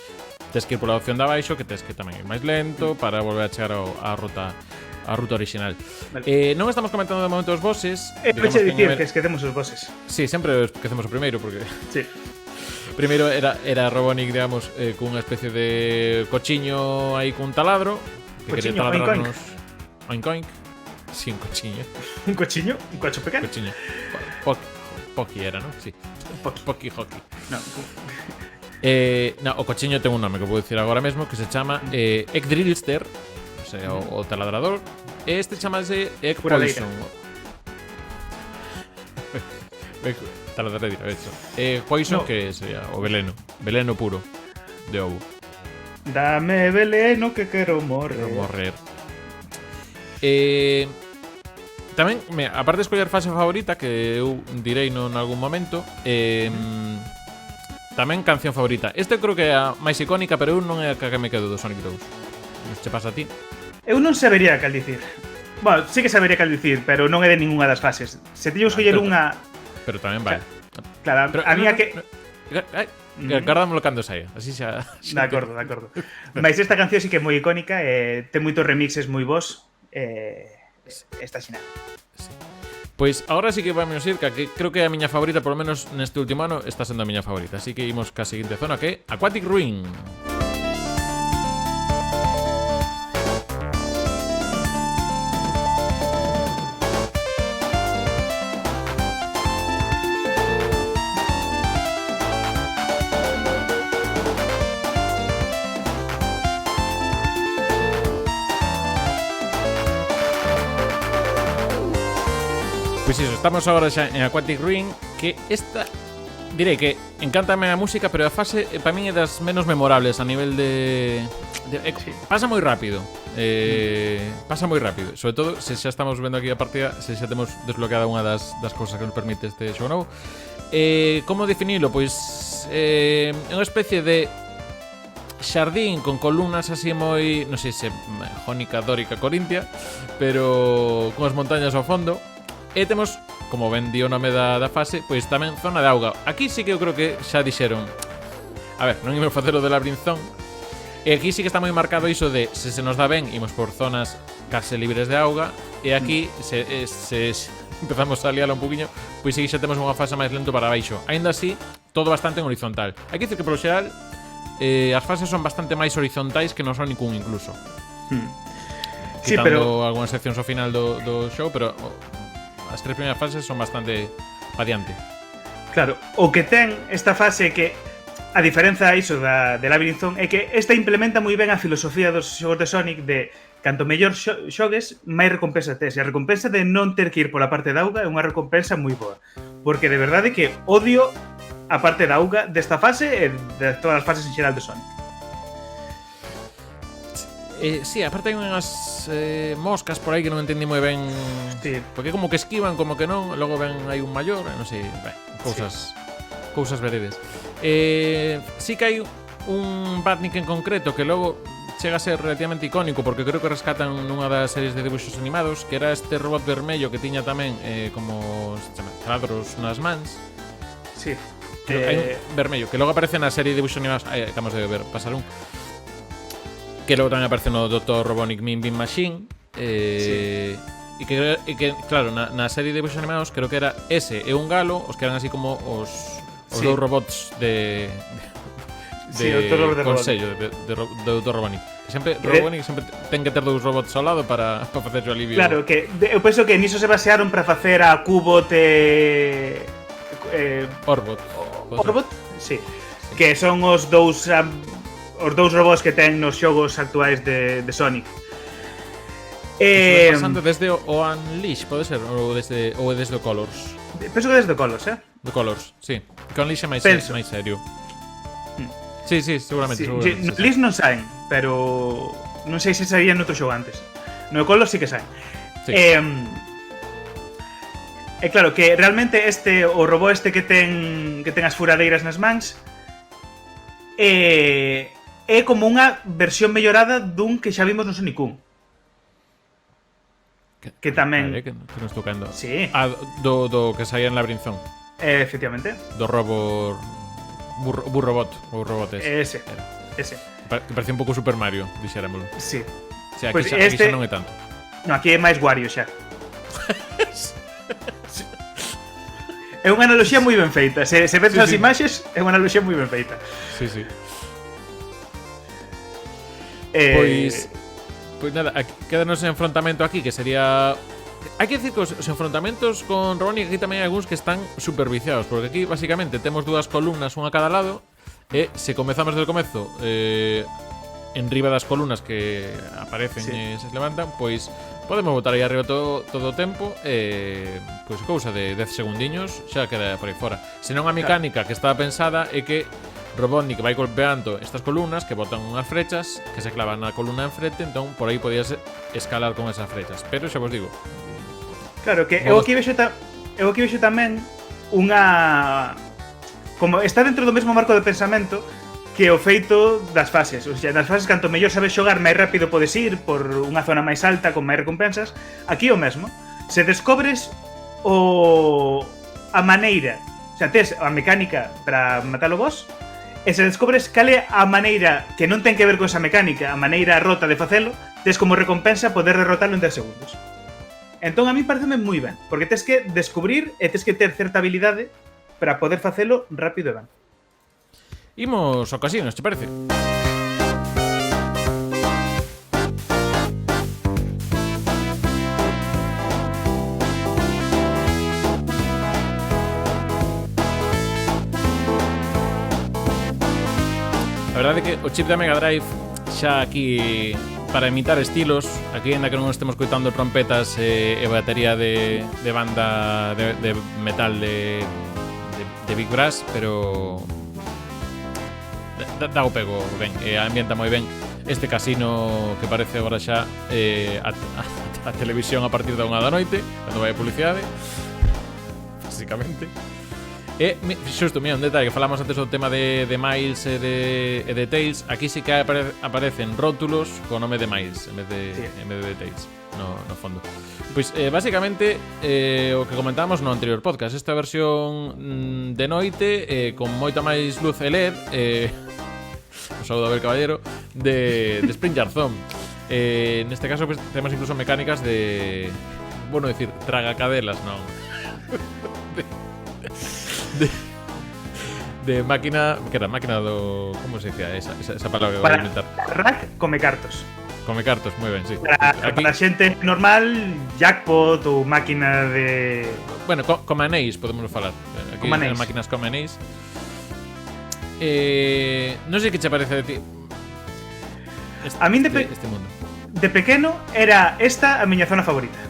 tes que ir pola opción de abaixo, que tes que tamén ir máis lento para volver a chegar á ruta a ruta original. Vale. Non estamos comentando de momento os bosses. Veche digamos dicir que esquecemos os bosses. Sí, sempre esquecemos o primeiro, porque Sí. primeiro era Robonic, digamos, cunha especie de cochiño aí cun taladro que quería Cochiño, taladrarnos. Oink oink. Sí, un cochiño. Un cochiño, un cocho pequeno. Cochiño. Poki era, non? Sí. Poki hockey. No. No, o cochiño ten un nome que vou dicir agora mesmo que se chama Egg Drillster, o sea, o taladrador. Este chamase Egg Furadeira. Poison. Taladradeira, eso. Poison, No. que sería o veneno. Veneno puro de ovo. Dame veleno que quero morrer. Para morrer. Tamén, aparte de escoller fase favorita, que eu direi en algún momento, tamén canción favorita. Este eu creo que é a máis icónica, pero eu non é a que me quedo do Sonic 2. Nos che pasa a ti? Eu non sabería cal dicir. Bueno, sí que sabería cal dicir, pero non é de ninguna das fases. Se teño que escoller pero- unha... Pero tamén vale. Claro, Pero, a mía que... Gardámoslo cando saia. Así xa... De acordo, de acordo. Mais esta canción sí que é moi icónica, ten moitos remixes moi bons, está xinal. Pois agora sí que vamos ir, que creo que é a miña favorita, por lo menos neste último ano, está sendo a miña favorita. Así que imos ca seguinte zona, que é Aquatic Ruin. Pois iso, estamos agora xa en Aquatic Ruin, que esta direi que encántame a música, pero a fase para min é das menos memorables a nivel pasa moi rápido. Pasa moi rápido, sobre todo se xa estamos vendo aquí a partida, se xa temos desbloqueada unha das cousas que nos permite este xogo novo. Como definilo? Pois é unha especie de xardín con columnas así moi, non sei se jónica, dórica, corintia, pero con as montañas ao fondo. E temos, como ben di o nome da fase, pois tamén zona de auga. Aquí sí que eu creo que xa dixeron, a ver, non imos facer o de labrinzón. E aquí sí que está moi marcado iso de se nos dá ben, imos por zonas case libres de auga. E aquí se empezamos a liala un poquinho, pois sí que xa temos unha fase máis lento para baixo. Aínda así, todo bastante en horizontal. Hai que dicir que polo xeral as fases son bastante máis horizontais que non son ningún incluso. Sí, Quitando pero algunhas seccións ao final do show, pero as tres primeiras fases son bastante pa diante. claro, o que ten esta fase é que a diferenza iso de Labyrinthzone é que esta implementa moi ben a filosofía dos xogos de Sonic de canto mellor xogues, máis recompensa tes. E a recompensa de non ter que ir pola parte da auga é unha recompensa moi boa. Porque de verdade que odio a parte da auga desta fase e de todas as fases en xeral de Sonic. Sí, aparte hai unhas moscas por aí que non entendi moi ben. Sí. Porque como que esquivan, como que non. Logo ven hai un maior, non sei, cousas veredes. Sí que hai un Batnik en concreto que logo chega a ser relativamente icónico, porque creo que rescatan nunha das series de dibuxos animados, que era este robot vermello que tiña tamén como taladros nas mans. Sí. Hai un vermello que logo aparece na serie de dibuxos animados. Acabamos de ver pasar un que logo tamén aparece no Dr. Robotnik Min Bean Machine. E que claro, na serie de dibuxos animados creo que era ese e un galo, os que eran así como os Sí. dous robots de Sí, o Dr. Robotnik. consello de Dr. Robotnik. Que sempre Robotnik sempre ten que ter dous robots ao lado para facer o alivio. Claro, que eu penso que niso se basearon para facer a Cubot Orbot. Orbot, sí. Que son os dous robots que ten nos xogos actuais de Sonic. Pasando desde o Unleash, pode ser, ou desde o Colors. Penso que desde Colors, Do Colors, sí. Que Unleash é máis serio. Sí, seguramente. Sí, seguramente no Liz non saen, pero non sei se saían noutro xogo antes. No Colors sí que saen. Sí. Claro, que realmente o robot este que ten as furadeiras nas mans é como unha versión mellorada dun que xa vimos no Sonic 1. Que tamén... Vale, que nos estou caendo. Sí. Do que saía en Labrinzón. Efectivamente. Do robot... Burrobot. O robot ese. Ese. Que parecía un pouco Super Mario, dixéramoslo. Sí. O sea, aquí, Pues xa non é tanto. No, aquí é máis Wario xa. É unha analoxía moi ben feita. Se ves as imaxes, é unha analoxía moi ben feita. Sí, sí. Pois nada, quedanos en enfrontamento aquí, que sería... Hai que decir que os enfrontamentos con Robotnik aquí tamén hai algúns que están superviciados, porque aquí basicamente temos dúas columnas, unha a cada lado, e se comezamos desde o comezo en riba das columnas que aparecen e se levantan, pois podemos botar aí arriba todo o tempo e pois cousa de 10 segundiños xa queda por aí fora. Senón a mecánica que estaba pensada é que Robotnik vai golpeando estas columnas que botan unhas flechas que se clavan na columna enfrente, entón por aí podías escalar con esas flechas. Pero xa vos digo, claro, que eu aquí vexo tamén unha... Como está dentro do mesmo marco de pensamento que o feito das fases. O sea, nas fases, canto mellor sabes xogar, máis rápido podes ir por unha zona máis alta con máis recompensas. Aquí o mesmo. Se descobres a maneira, o sea, tes a mecánica para matar o boss, e se descobres cale a maneira que non ten que ver con esa mecánica, a maneira rota de facelo, tes como recompensa poder derrotalo en 10 segundos. Entón a mí pareceme moi ben, porque tes que descubrir e tes que ter certa habilidade para poder facelo rápido e ben. Imos ao casino, te parece? A verdade é que o chip da Mega Drive xa aquí para imitar estilos, aquí ainda que non estemos coitando trompetas e batería de banda de metal de Big Brass, pero dá o pego ben, ambienta moi ben este casino que parece agora xa a televisión a partir da 1 da noite, cando vai a publicidade, básicamente. E xusto, mira, un detalle que falamos antes do tema de Miles e de Tails. Aquí sí que aparecen rótulos co nome de Miles en vez de Tails no fondo. Pois basicamente o que comentábamos no anterior podcast, esta versión de noite con moita máis luz e LED, un saúdo a ver caballero, de Sprinter Zone. Neste caso pues, temos incluso mecánicas de, bueno, decir, tragacadelas, non? de máquina, que era máquina do... Como se dicía esa palabra que voy a inventar? Rack come cartos. Come cartos, moi ben, sí. Para xente normal, jackpot ou máquina de... Bueno, come anéis, podemos falar. Aquí hai máquinas come anéis. Non sei que che parece de ti a min este mundo. De pequeno era esta a miña zona favorita.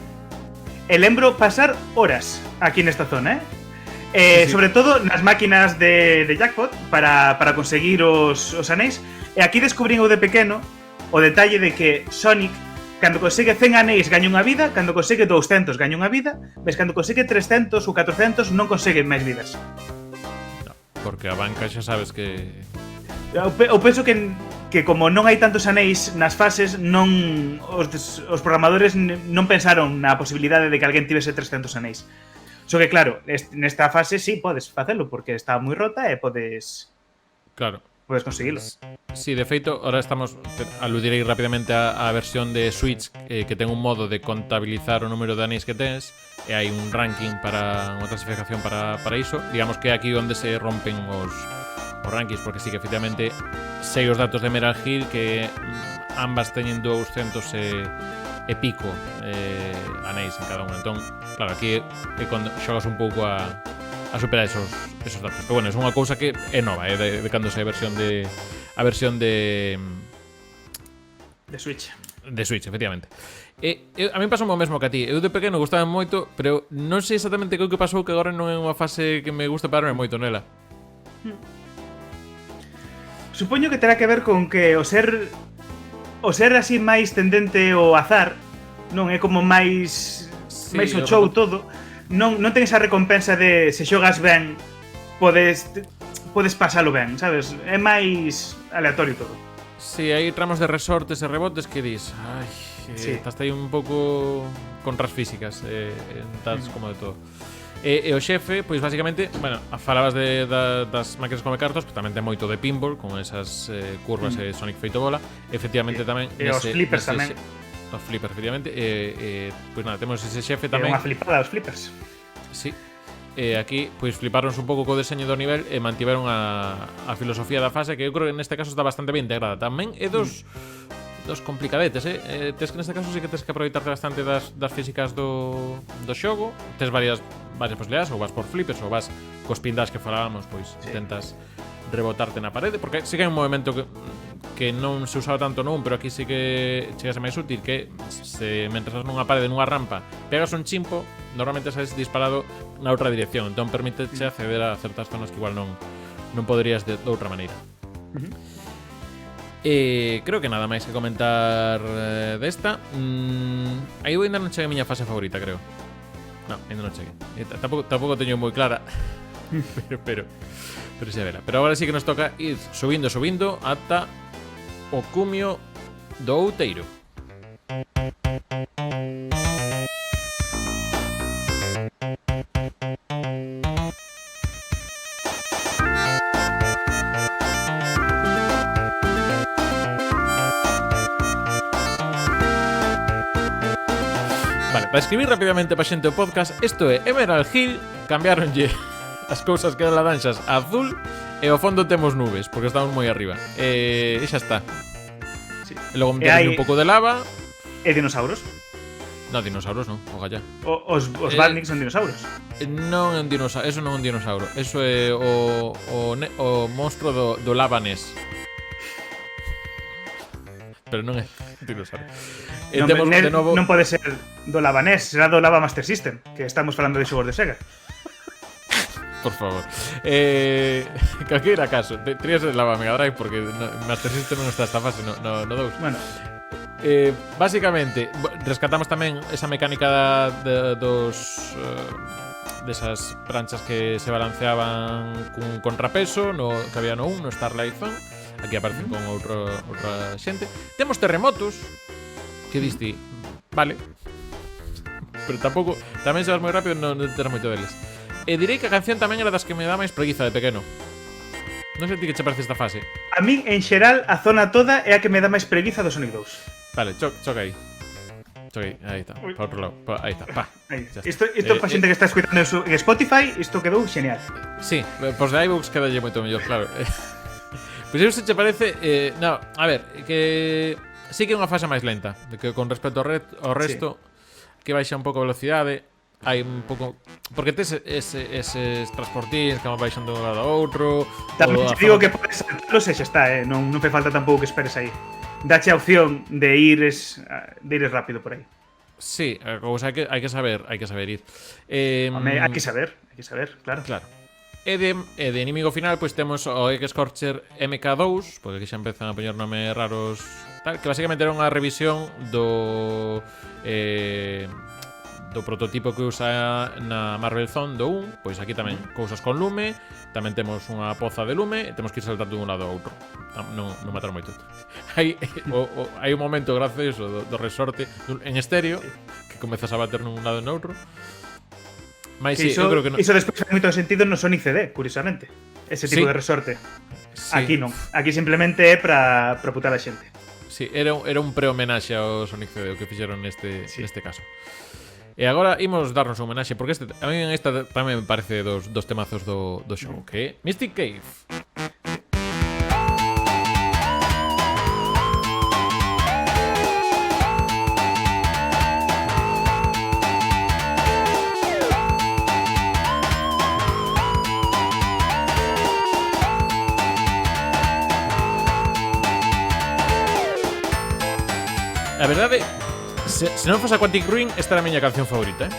E lembro pasar horas aquí nesta zona, sí. Sobre todo nas máquinas de jackpot para conseguir os anéis. E aquí descubrín o de pequeno o detalle de que Sonic, cando consigue 100 anéis, gaña unha vida, cando consigue 200 gaña unha vida, ves cando consigue 300 ou 400 non consigue máis vidas. No, porque a banca xa sabes que... Eu penso que como non hai tantos anéis nas fases, non os programadores non pensaron na posibilidade de que alguén tivese 300 anéis. Só que claro, nesta fase sí podes facelo porque está moi rota e podes... Claro. Podes conseguilo. Sí, de feito, ahora estamos... Aludirei rapidamente a versión de Switch que ten un modo de contabilizar o número de anéis que tens e hai un ranking para unha clasificación para iso. Digamos que é aquí onde se rompen os rankings, porque sí que efectivamente sei os datos de Metal Gear que ambas teñen 200 e pico anéis en cada unha. Entón, claro, aquí é cando xogas un pouco a superar esos datos. Pero bueno, é unha cousa que é nova, de cando sei a versión de Switch. De Switch, efectivamente. A mí pasou o mesmo que a ti. Eu de pequeno gustaba moito, pero non sei exactamente que o que pasou, que agora non é unha fase que me gusta pararme moito nela. Supoño que terá que ver con que o ser así máis tendente ao azar, non é como máis o show todo, non ten esa recompensa de se xogas ben podes pasalo ben, sabes? É máis aleatorio todo. Si, hai tramos de resortes e rebotes que dis, estás aí un pouco con ras físicas, estás como de todo. E o xefe, pois basicamente, bueno, falabas das máquinas come cartos, pero tamén ten moito de pinball, con esas curvas e Sonic feito bola. Efectivamente tamén e os flippers tamén. Os flippers, efectivamente. Pois nada, temos ese xefe É tamén. unha flipada os flippers. Sí. Aquí, pois fliparonse un pouco co deseño do nivel e mantiveron a filosofía da fase, que eu creo que neste caso está bastante ben integrada. Tamén é dos complicadetes, tes que neste caso sí que tes que aproveitarte bastante das físicas do xogo. Tes varias posibilidades, ou vas por flippers, ou vas cos pindas que falábamos, pois intentas rebotarte na parede, porque sí que hai un movimento que non se usaba tanto non, pero aquí sí que chegase máis útil, que se mentre estás nunha parede, nunha rampa, pegas un chimpo, normalmente sales disparado na outra dirección, entón permíteche acceder a certas zonas que igual non poderías de outra maneira. Creo que nada máis que comentar desta. Aí ainda non cheguei a miña fase favorita, creo. No, ainda non cheguei. Tampouco teño moi clara. pero xa verá. Pero agora sí que nos toca ir subindo ata o cumio do outeiro. Vale, para escribir rapidamente pa xente o podcast, isto é Emerald Hill, cambiaronlle as cousas que eran laranxas a azul e ao fondo temos nubes, porque estamos moi arriba. E xa está. Sí. E logo metemos un pouco de lava. E dinosaurios. Non, dinosaurios non, o galla. Os Badniks son dinosaurios. Non é un dinosaurio, eso non é un dinosaurio. Eso é o monstro do lava Ness. Pero non é un dinosaurio. Temos de novo... Non pode ser do Lava NES, será do Lava Master System, que estamos falando de xogos de Sega. Por favor. Calqueira caso, trías de Lava Mega Drive porque Master System non está esta fase, no 2. Bueno, básicamente, rescatamos tamén esa mecánica desas pranchas que se balanceaban cun contrapeso que había no 1, no Starlight Zone. Aquí aparecen con outra xente. Temos terremotos, que diste, vale, pero tampouco, tamén se vas moi rápido, non terás moito deles. E direi que a canción tamén era das que me dá máis preguiza de pequeno. Non sei a ti que che parece esta fase. a min, en xeral, a zona toda é a que me dá máis preguiza do Sonic 2. Vale, choca aí. Choca aí, aí está, para outro lado, aí está, pa. Isto para xente que está escuitando en Spotify, isto quedou genial. Sí, pois de iVoox quedalle moito mellor, claro. Pois iso se che parece, no, a ver, que sí que é unha fase máis lenta, de que con respecto ao resto, que baixa un pouco a velocidade. Hai un pouco... Porque tes eses transportines que van baixando de un lado a outro. Tamén te digo que podes saltarlos e xa está, non fai falta tampouco que esperes aí. Dache a opción de ires rápido por aí. Sí, o sea, hai que saber ir. Hai que saber, claro. E de inimigo final, pois temos o Egg-Scorcher MK2, porque aquí xa empezan a poñer nomes raros, tal, que basicamente era unha revisión do prototipo que usa na Marvel Zone do 1, pois aquí tamén cousas con lume, tamén temos unha poza de lume e temos que ir saltando dun lado a outro. Non matar moito. Hai un momento gracioso do resorte en estéreo que comezas a bater nun lado e no outro. Mas sí, eu creo que non. Iso despois fai moito sentido no Sonic CD, curiosamente. Ese tipo de resorte. Sí. Aquí non. Aquí simplemente é para putar a xente. Sí, era un pre-homenaxe ao Sonic CD o que fixeron neste caso. E agora imos darnos un homenaxe, porque a mí esta tamén me parece dos temazos do xogo, que é Mystic Cave. A verdade, se non fose a Quantic Ruin, esta era a miña canción favorita,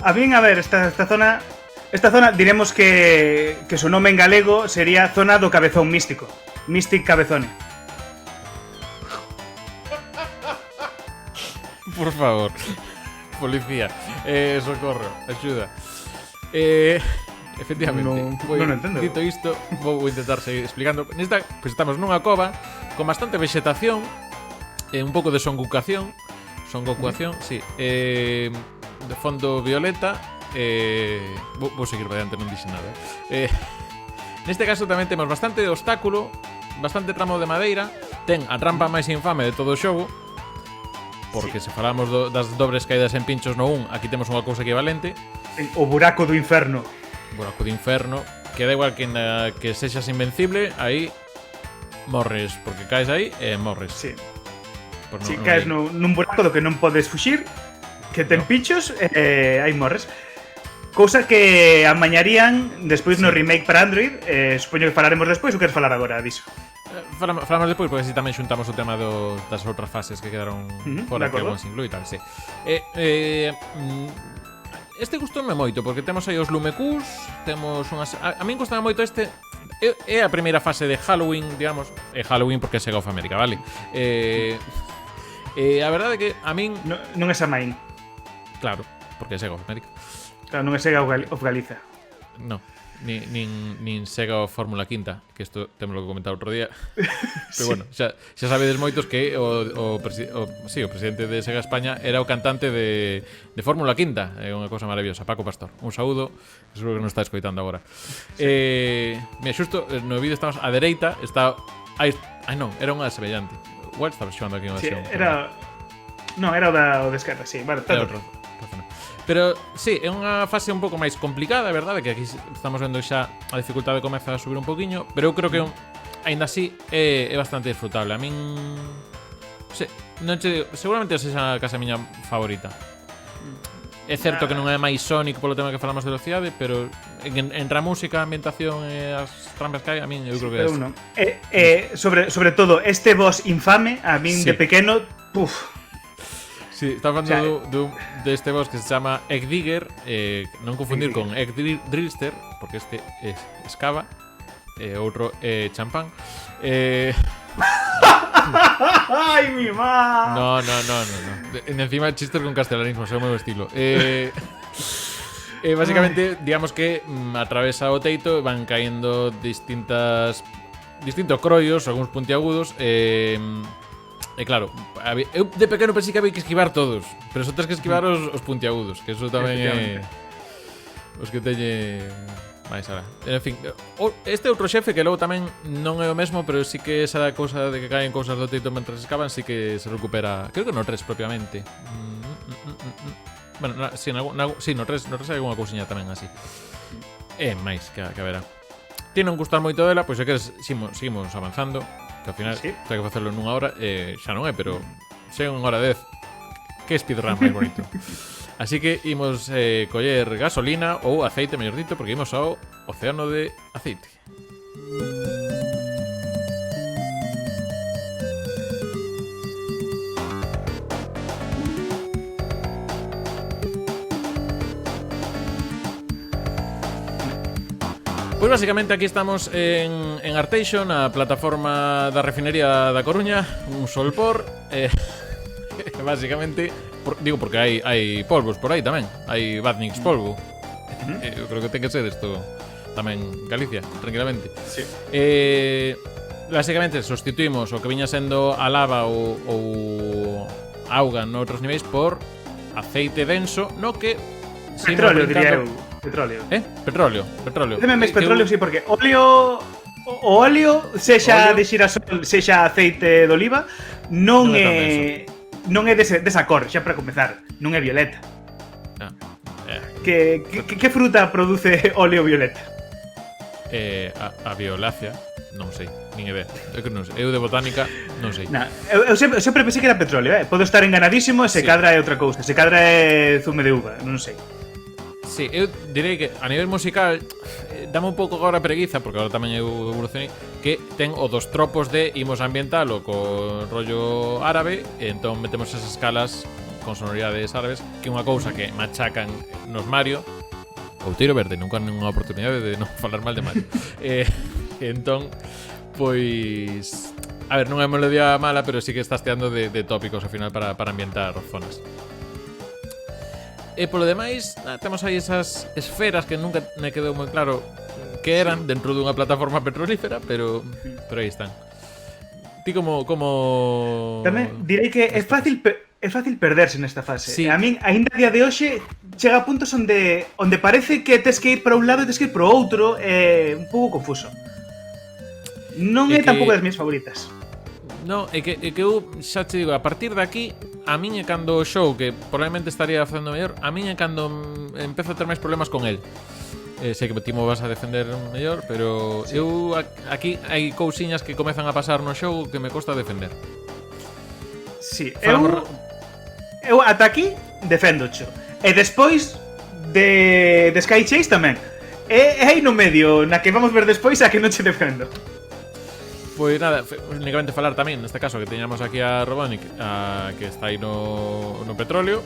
A min, a ver, esta zona diremos que su nome en galego sería Zona do Cabezón Místico. Mystic Cabezone. Por favor. Policía. Socorro. Axuda. Efectivamente. Non entendo. Dito isto, vou intentar seguir explicando. Nesta, pues estamos nunha cova con bastante vegetación e un pouco de songokuación, sí. De fondo violeta. Vou seguir adiante, non dixe nada. Neste caso tamén temos bastante obstáculo, bastante tramo de madeira ten a trampa máis infame de todo o xogo, porque se falamos das dobres caídas en pinchos no 1, aquí temos unha cousa equivalente. O buraco do inferno. Buraco de inferno, que da igual que sexas invencible, aí morres, porque caes aí e morres. Sí. Pues Si caes nun buraco do que non podes fuxir, que ten pinchos, aí morres. Cousa que amañarían despois no remake para Android. Supoño que falaremos despois, ou queres falar agora diso? Falamos despois, porque así tamén xuntamos o tema das outras fases que quedaron fora, que algún se inclui e tal, sí. Este gustoume moito, porque temos aí os Lumecus, temos unhas... A min gustaba moito este... É a primeira fase de Halloween, digamos. É Halloween porque é Sega of America, vale? A verdade é que a min... Non é Samaín. Claro, porque é Sega of America. Claro, non é Sega of Galiza. No, nin Sega of Fórmula Quinta, que isto temos lo que comentar outro día. Pero bueno, xa sabedes moitos que o presidente de Sega España era o cantante de Fórmula Quinta. É unha cousa maravillosa, Paco Pastor. Un saúdo, seguro que non está escoitando agora. Mira, xusto no vídeo estamos a dereita, está... Ai non, era unha semellante. Igual estaba xogando aquí unha versión. Non, era o de esquerda, sí. Vale, tanto. Pero sí, é unha fase un pouco máis complicada, é verdade, que aquí estamos vendo xa a dificultade comeza a subir un poquinho, pero eu creo que aínda así é bastante disfrutable. A min seguramente sexa case a miña favorita. É certo que non é máis Sonic polo tema que falamos de velocidade, pero entre a música, a ambientación e as trampas que hai, a min eu creo que é sobre todo este boss infame, a min de pequeno, Sí, está falando deste boss que se chama Egg Digger, non confundir con Egg Drillster, porque este é escava, outro é champán. Ai, mi má. No. Encima chistes con castellanismo, é o meu estilo. Básicamente, digamos que atravesa o teito, van caendo distintos croios, algúns puntiagudos, e claro, eu de pequeno pensei que había que esquivar todos, pero só tens que esquivar os puntiagudos, que eso tamén é os que teñe máis ahora. En fin, este outro xefe que logo tamén non é o mesmo, pero sí que esa cousa de que caen cousas do teito mentras escavan, sí que se recupera, creo que no 3 propiamente. Bueno, no 3 hai algunha cousiña tamén así. É máis que verá. Ti non gustar moito dela, pois é que seguimos avanzando. Que ao final ten que facelo nunha hora, xa non é, pero se é unha hora 10, que speedrun máis bonito. Así que imos coller gasolina ou aceite, mellor dito, porque imos ao océano de aceite. Pois basicamente aquí estamos en Arteixo, na plataforma da refinería da Coruña, un solpor. Basicamente, digo porque hai polvos por aí tamén. Hai Badniks polvo. Eu creo que ten que ser isto tamén Galicia, tranquilamente. Sí. Basicamente sustituimos o que viña sendo a lava ou auga noutros niveis por aceite denso, no que petróleo, diría eu. Petróleo. Petróleo. Deme máis petróleo, sí, porque o óleo, sexa de xirasol, sexa aceite de oliva, non é desa cor, xa para comezar, non é violeta. Que fruta produce óleo violeta? A violácea, non sei, nin idea. Eu de botánica non sei. Eu sempre pensei que era petróleo, Podo estar enganadísimo e se cadra é outra cousa. Se cadra é zume de uva, non sei. Sí, eu direi que a nivel musical dame un pouco agora preguiza, porque agora tamén eu evolucionei, que ten o dos tropos de imos ambientalo co rollo árabe, e entón metemos esas escalas con sonoridades árabes, que é unha cousa que machacan nos Mario. Outeiro verde, nunca nunha oportunidade de non falar mal de Mario. Entón, pois... A ver, non é melodía mala, pero sí que estás teando de tópicos ao final para ambientar zonas. E polo demais, temos aí esas esferas que nunca me quedou moi claro que eran dentro dunha plataforma petrolífera, pero aí están. Ti como... Tamén direi que é fácil perderse nesta fase. Sí. A min, aínda a día de hoxe, chega a puntos onde parece que tes que ir para un lado e tes que ir para o outro, un pouco confuso. Non é tampouco das miñas favoritas. No, é que eu xa te digo, a partir de aquí, a min é cando o show, que probablemente estaría facendo mellor, a min é cando empezo a ter máis problemas con el. Sei que ti mo vas a defender mellor, pero sí. Eu aquí hai cousiñas que comezan a pasar no show que me costa defender. Sí, eu ata aquí defendocho. E despois de Sky Chase tamén. E aí no medio, na que vamos ver despois, a que non che defendo. Pois nada, únicamente falar tamén, neste caso, que teñamos aquí a Robotnik, que está aí no petróleo,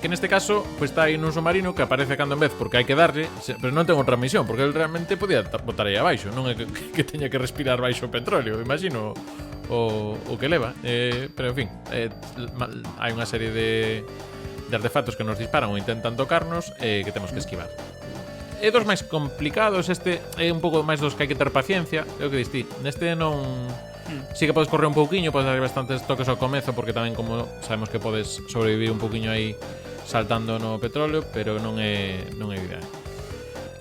que neste caso pues, está aí nun submarino que aparece cando en vez porque hai que darlle, pero non ten outra misión, porque el realmente podía botar aí abaixo, non é que teña que respirar baixo o petróleo, imagino o que leva, pero en fin, hai unha serie de artefactos que nos disparan ou intentan tocarnos que temos que esquivar. É dos máis complicados, este é un pouco máis dos que hai que ter paciencia, é o que diste. Neste non... Sí que podes correr un pouquiño, podes dar bastantes toques ao comezo, porque tamén como sabemos que podes sobrevivir un pouquiño aí saltando no petróleo, pero non é ideal.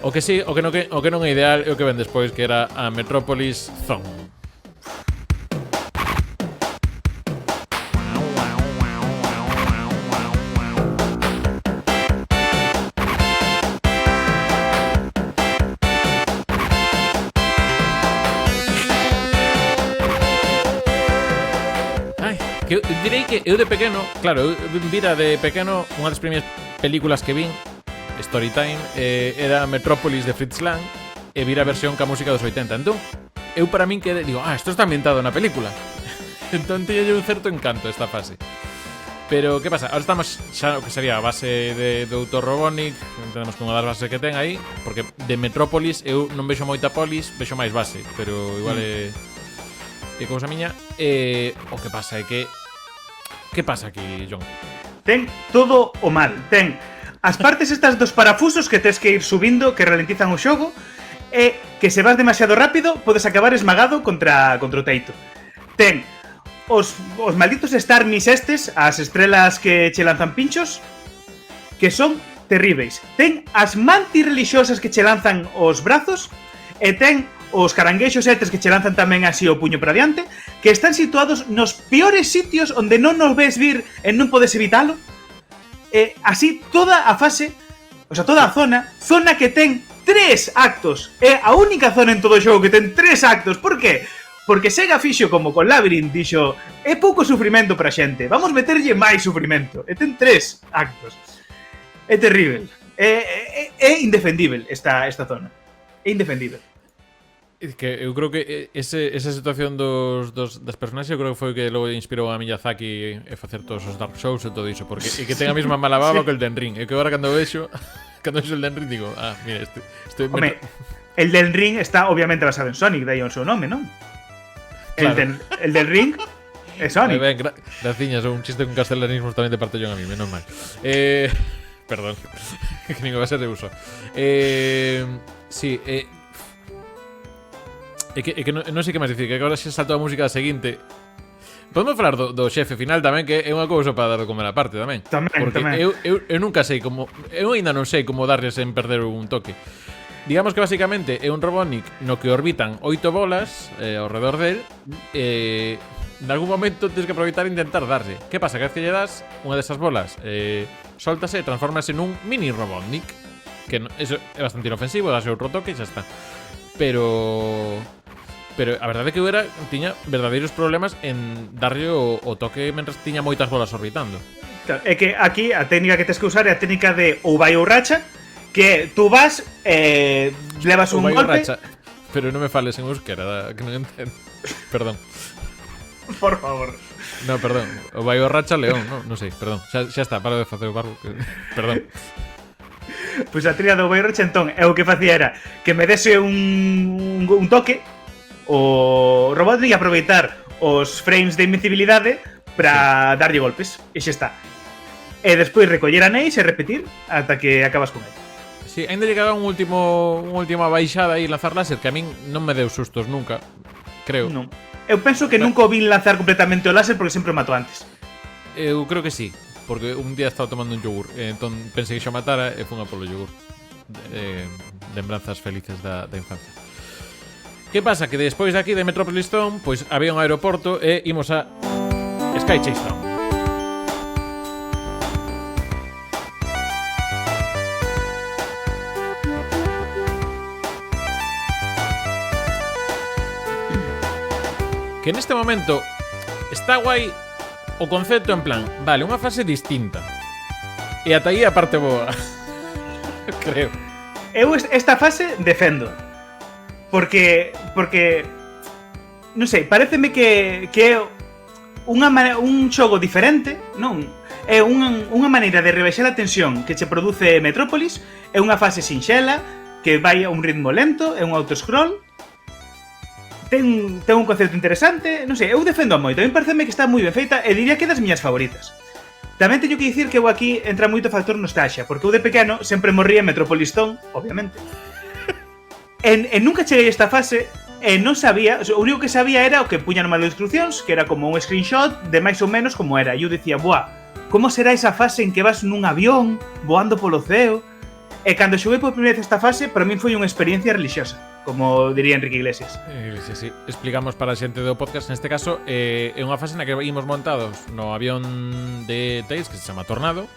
O que sí, o que non é ideal é o que ven despois, que era a Metropolis Zone. Eu direi que eu de pequeno, claro, eu vira de pequeno unha das primeiras películas que vin, Storytime, era Metrópolis de Fritz Lang, e vira a versión ca música dos 80. Entón, eu para min que digo, isto está ambientado na película. Entón teño un certo encanto esta fase. Pero, que pasa? Ahora estamos xa o que sería a base de Dr. Robotnik, entendemos que unha das bases que ten aí, porque de Metrópolis eu non vexo moita polis, vexo máis base, pero igual é cousa miña. O que pasa é que que pasa aquí, John? Ten todo o mal. Ten as partes estas dos parafusos que tes que ir subindo, que ralentizan o xogo, e que se vas demasiado rápido podes acabar esmagado contra o teito. Ten os malditos Star Miss estes, as estrelas que che lanzan pinchos, que son terríveis. Ten as mantis religiosas que che lanzan os brazos, e ten os caranguexos estes que che lanzan tamén así o puño para diante, que están situados nos peores sitios onde non nos ves vir e non podes evitalo. Así toda a fase, o sea, toda a zona que ten 3 actos. É a única zona en todo o xogo que ten 3 actos. Por qué? Porque Sega fixo como con Labyrinth, dixo, é pouco sufrimento para a xente, vamos meterlle máis sufrimento. E ten 3 actos. É terrible. É indefendível esta zona. É indefendível. Que eu creo que esa situación das personaxes eu creo que foi que logo inspirou a Miyazaki a facer todos os Dark Souls e todo iso, porque é que ten a mesma mala baba sí. Que el Den Ring. E que agora cando vexo el Den Ring digo, mira, Home, el Den Ring está obviamente basado en Sonic, dai o seu nome, non? Claro. El Den Ring é Sonic. Ben, graciñas, un chiste con castellanismos tamén de parte John a mí, menos mal. Perdón, que ninguén va a ser de uso. Sí, É que non sei que máis dicir, que agora xa saltou a música seguinte. Podemos falar do xefe final tamén, que é unha cousa para dar de comer a parte tamén. Porque tamén. Eu nunca sei como... Eu ainda non sei como darlle sen perder un toque. Digamos que basicamente é un Robotnik no que orbitan 8 bolas ao redor del. En algún momento tens que aproveitar e intentar darlle. Que pasa? Que lle das unha desas bolas, soltase e transformase nun mini Robotnik. Que eso é bastante inofensivo, dase outro toque e xa está. Pero a verdade é que eu tiña verdadeiros problemas en darlle o toque mentre tiña moitas bolas orbitando. Claro, é que aquí a técnica que tes que usar é a técnica de ou vai ou racha, que tú vas, levas un golpe... Racha, pero non me fales en euskera, que non entendo. Perdón. Por favor. No, perdón. O vai ou racha, león, non sei, perdón. Xa está, paro de facer o barro. Perdón. Pois a tríada do Bayrroch entón é o que facía era que me dese un toque o Robotnik e aproveitar os frames de invencibilidade para darlle golpes e xa está. E despois recoller anéis e repetir ata que acabas con ele. Sí, ainda llegaba unha última baixada aí lanzar láser que a min non me deu sustos nunca, creo. Non. Eu penso que nunca o vin lanzar completamente o láser porque sempre o mato antes. Eu creo que sí. Porque un día estaba tomando un yogur, entón pensei que xa matara e fun a polo yogur. Lembranzas felices da infancia. Que pasa? Que despois de aquí de Metropolis Town, pois había un aeroporto e imos a Sky Chase Town. Que neste momento está guai o concepto en plan, vale, unha fase distinta. E ata aí a parte boa. Creo. Eu esta fase defendo. Porque non sei, paréceme que é un xogo diferente, non? É unha maneira de rebaixar a tensión que che produce Metrópolis, é unha fase sinxela, que vai a un ritmo lento, é un autoscroll, ten un concepto interesante, non sei, eu defendo moito, a mí pareceme que está moi ben feita e diría que é das miñas favoritas. Tamén teño que dicir que eu aquí entra moito factor nostalgia, porque eu de pequeno sempre morría en Metropolis Town, obviamente. E nunca cheguei a esta fase e non sabía, o único que sabía era o que puña no manual de instruccións, que era como un screenshot de máis ou menos como era. E eu dicía, buah, como será esa fase en que vas nun avión, voando polo ceo? E cando xoguei por primeira vez esta fase, para min foi unha experiencia religiosa, como diría Enrique Iglesias. Sí. Explicamos para a xente do podcast, neste caso, é unha fase na que ímos montados no avión de Tails, que se chama Tornado.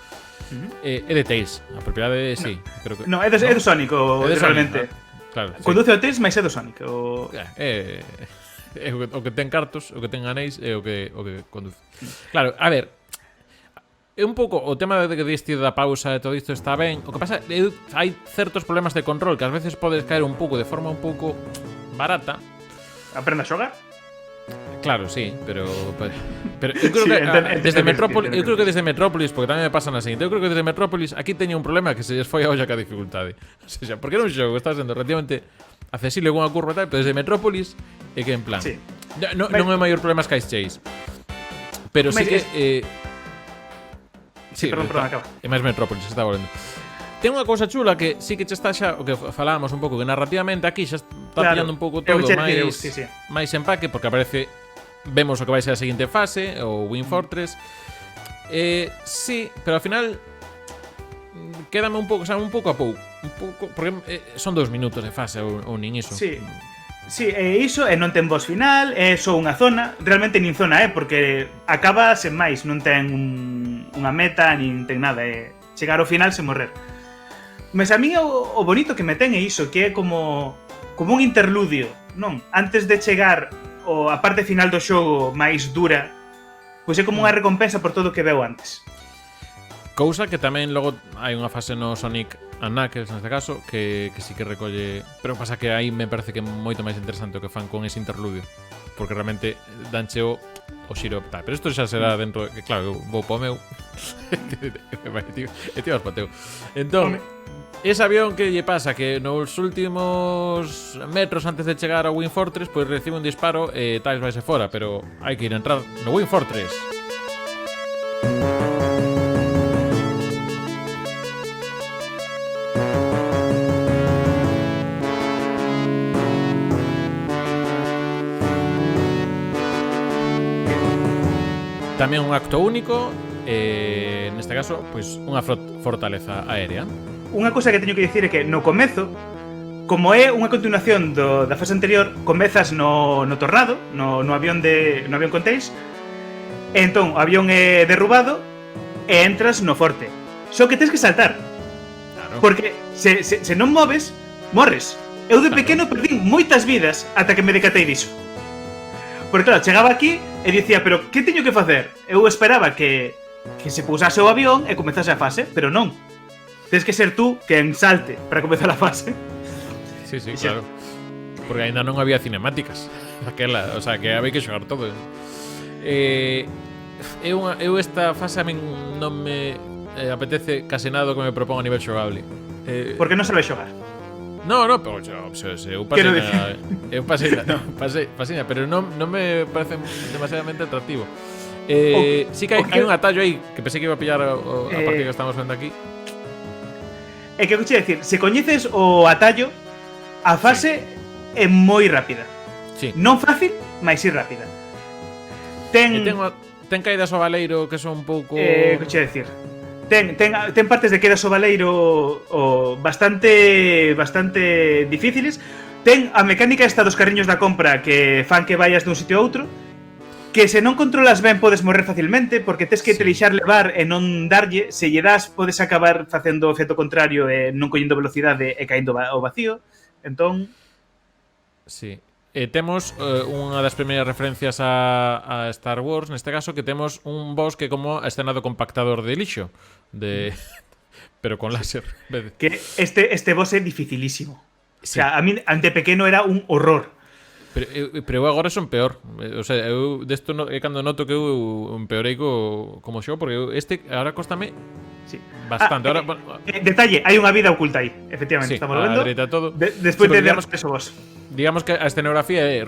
É de Tails, a propiedade, sí. Creo que, no, é do Sonic, realmente. Sonic, claro, conduce o Tails, mas é do Sonic. O que ten cartos, o que ten anéis é o que conduce. Claro, a ver, é un pouco o tema de que diste da pausa e todo isto está ben. O que pasa é hai certos problemas de control que ás veces podes caer un pouco de forma un pouco barata. Aprenda a xogar? Claro, sí, pero eu creo que desde Metrópolis, eu creo que desde Metrópolis, porque tamén me pasa na seguinte, eu creo que desde Metrópolis aquí teño un problema que se lles foi a olla ca dificultade. O sea, porque era un xogo que está sendo relativamente accesible con unha curva e tal, pero desde Metrópolis é que en plan. Sí. Non é o maior problema Sky Chase. Pero sí que sí, perdón, acaba. É máis Metrópolis, está volvendo. Ten unha cousa chula que sí que che está xa, o que falábamos un pouco, que narrativamente aquí xa está pillando un pouco todo máis empaque, porque aparece, vemos o que vai ser a seguinte fase, o Wing Fortress. Sí, pero ao final quédame un pouco, o sea, un pouco a pouco, porque son 2 minutos de fase ou nin iso. Sí. Sí, iso, non ten boss final, é só unha zona, realmente nin zona, porque acaba sen máis, non ten unha meta, nin ten nada, chegar ao final sen morrer. Mas a mí o bonito que me ten é iso, que é como un interludio, non? Antes de chegar a parte final do xogo máis dura, pois é como unha recompensa por todo o que veo antes. Cousa que tamén logo hai unha fase no Sonic and Knuckles neste caso que sí que recolle, pero pasa que aí me parece que é moito máis interesante o que fan con ese interludio, porque realmente danche o xiro tal. Pero isto xa será dentro, que claro, eu vou po meu e ti vas po teu. Entón, ese avión que lle pasa que nos últimos metros antes de chegar ao Wing Fortress pois recibe un disparo e Tails vaise fora, pero hai que ir a entrar no Wing Fortress. Tamén un acto único, neste caso, pois unha fortaleza aérea. Unha cousa que teño que dicir é que no comezo, como é unha continuación da fase anterior, comezas no Tornado, no avión con Tails, e entón o avión é derrubado e entras no forte. Só que tens que saltar. Claro. Porque se non moves, morres. Eu de pequeno perdín moitas vidas ata que me decatei diso. Porque claro, chegaba aquí e dicía, pero que teño que facer? Eu esperaba que se pousase o avión e comezase a fase, pero non. Tens que ser tú quen salte para comezar a fase. Sí, claro. Porque ainda non había cinemáticas. Aquela, o sea, que había que xogar todo. Eu esta fase a min non me apetece case nada que me proponga a nivel xogable. Porque non sabe xogar. No, pero eu pasei, pero non me parece demasiadamente atractivo. Sí que hai un atallo aí que pensei que iba a pillar a parte que estamos vendo aquí. É que eu che decir, se coñeces o atallo, a fase é moi rápida. Sí. Non fácil, mas sí rápida. Ten caídas ao baleiro que son un pouco... que che decir? Ten partes de quedas ao baleiro bastante difíciles, ten a mecánica esta dos carriños da compra que fan que vayas dun sitio a outro, que se non controlas ben podes morrer facilmente porque tes que te deixar levar e non darlle, se lle das podes acabar facendo o efecto contrario e non collendo velocidade e caendo ao vacío. Entón, Sí. Temos unha das primeiras referencias a Star Wars, neste caso, que temos un boss que como a escena do compactador de lixo, pero con láser. que este boss é dificilísimo. Sí. O sea, a mí ante pequeno era un horror. Pero eu agora son peor. O sea, eu desto é cando noto que eu empeorei como xo, porque agora cóstame bastante. Ahora, detalle, hai unha vida oculta aí, efectivamente, estamos vendo. Todo. Despois de darnos peso vos. Digamos que a escenografía é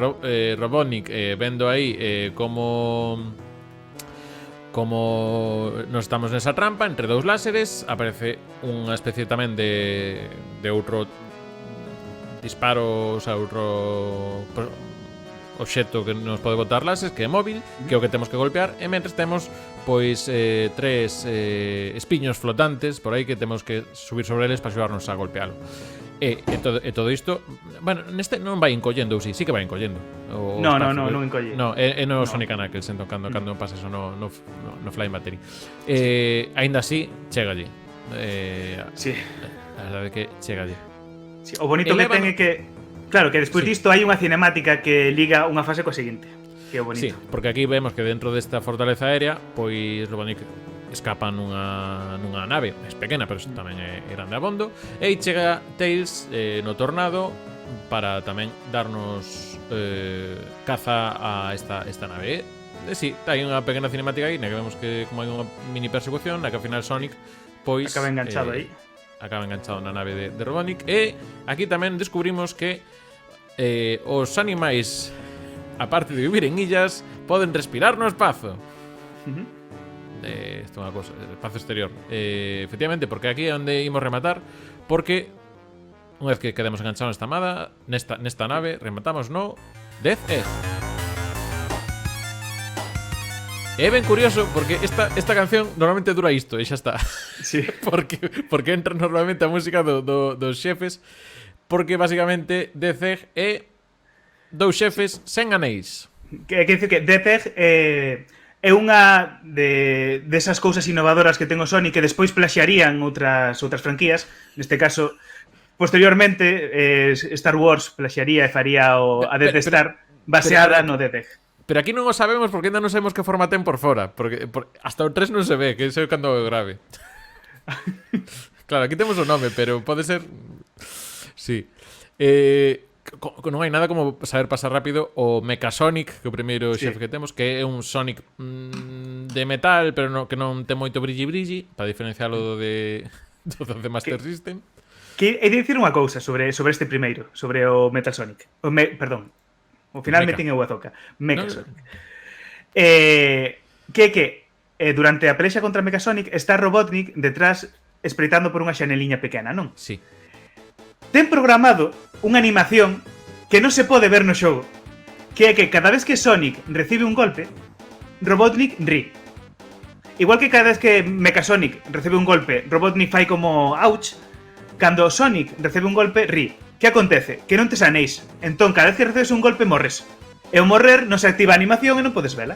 Robotnik vendo aí como nos estamos nesa trampa entre dous láseres, aparece unha especie tamén de outro disparo, o sea, outro obxecto que nos pode botar láseres, que é móvil, que é o que temos que golpear, e mentres temos pois tres espiños flotantes por aí que temos que subir sobre eles para axudarnos a golpealo. E todo isto, bueno, neste non vai encollendo, ou sí que vai encollendo. Non encolle. No, é no Sonic & Knuckles, entón cando pasa eso no Flying Battery. Aínda así, chégalle. Sí. A verdade que chégalle. Sí, o bonito que ten é que, claro, que despois disto hai unha cinemática que liga unha fase coa seguinte. Que é bonito. Sí, porque aquí vemos que dentro desta fortaleza aérea, pois Robotnik escapa nunha nave máis pequena, pero tamén é grande abondo, e chega Tails no tornado para tamén darnos caza a esta nave. Sí, hai unha pequena cinemática aí na que vemos que como hai unha mini persecución na que ao final Sonic pois acaba enganchado aí. Acaba enganchado na nave de Robotnik. E aquí tamén descubrimos que os animais, aparte de vivir en illas, poden respirar no espazo. Isto é unha cosa, espazo exterior. Efectivamente, porque aquí é onde imos rematar, porque unha vez que quedemos enganchados nesta nave, rematamos no Death Egg. É ben curioso porque esta canción normalmente dura isto e xa está. Sí. porque entra normalmente a música dos xefes, porque basicamente Death Egg é dous xefes sen anéis. Quer dicir que Death Egg é unha desas cousas innovadoras que ten o Sonic que despois plaxiarían outras franquías. Neste caso, posteriormente, Star Wars plaxiaría e faría a Death Star baseada no Death Egg. Pero aquí non o sabemos porque ainda non sabemos que forma ten por fora. Porque hasta o 3 non se ve, que é cando é grave. Claro, aquí temos o nome, pero pode ser... Sí. Non hai nada como saber pasar rápido o Mecha Sonic, que é o primeiro xefe que temos, que é un Sonic de metal, pero que non ten moito brilli, para diferencialo do de Master System. Que he de dicir unha cousa sobre este primeiro, sobre o Metal Sonic. Perdón. O final metín eu a zoca. Mecha Sonic. Durante a pelexa contra Mecha Sonic está Robotnik detrás espreitando por unha xaneliña pequena, non? Sí. Ten programado unha animación que non se pode ver no xogo, que é que cada vez que Sonic recibe un golpe, Robotnik ri. Igual que cada vez que Mecha Sonic recibe un golpe, Robotnik fai como ouch. Cando Sonic recebe un golpe, ri. Que acontece? Que non tes anéis. Entón, cada vez que recebes un golpe, morres. E ao morrer non se activa a animación e non podes vela.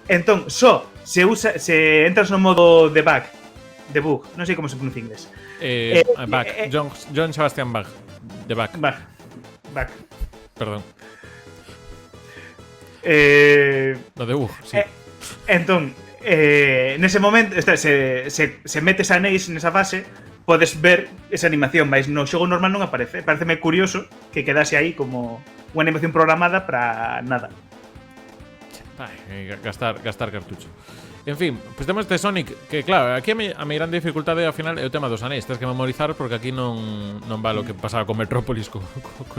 Entón, só se entras no modo debug, non sei como se pronuncia en inglés. John Sebastian Bach. Debug. Bach. Perdón. No debug, sí. Entón, nese momento, se metes anéis nesa fase, podes ver esa animación, mas no xogo normal non aparece. Pareceme curioso que quedase aí como unha animación programada para nada. Gastar cartucho. En fin, pues temos este Sonic que, claro, aquí a mi grande dificultade ao final é o tema dos anéis. Tens que memorizar porque aquí non vale o que pasaba con Metrópolis, co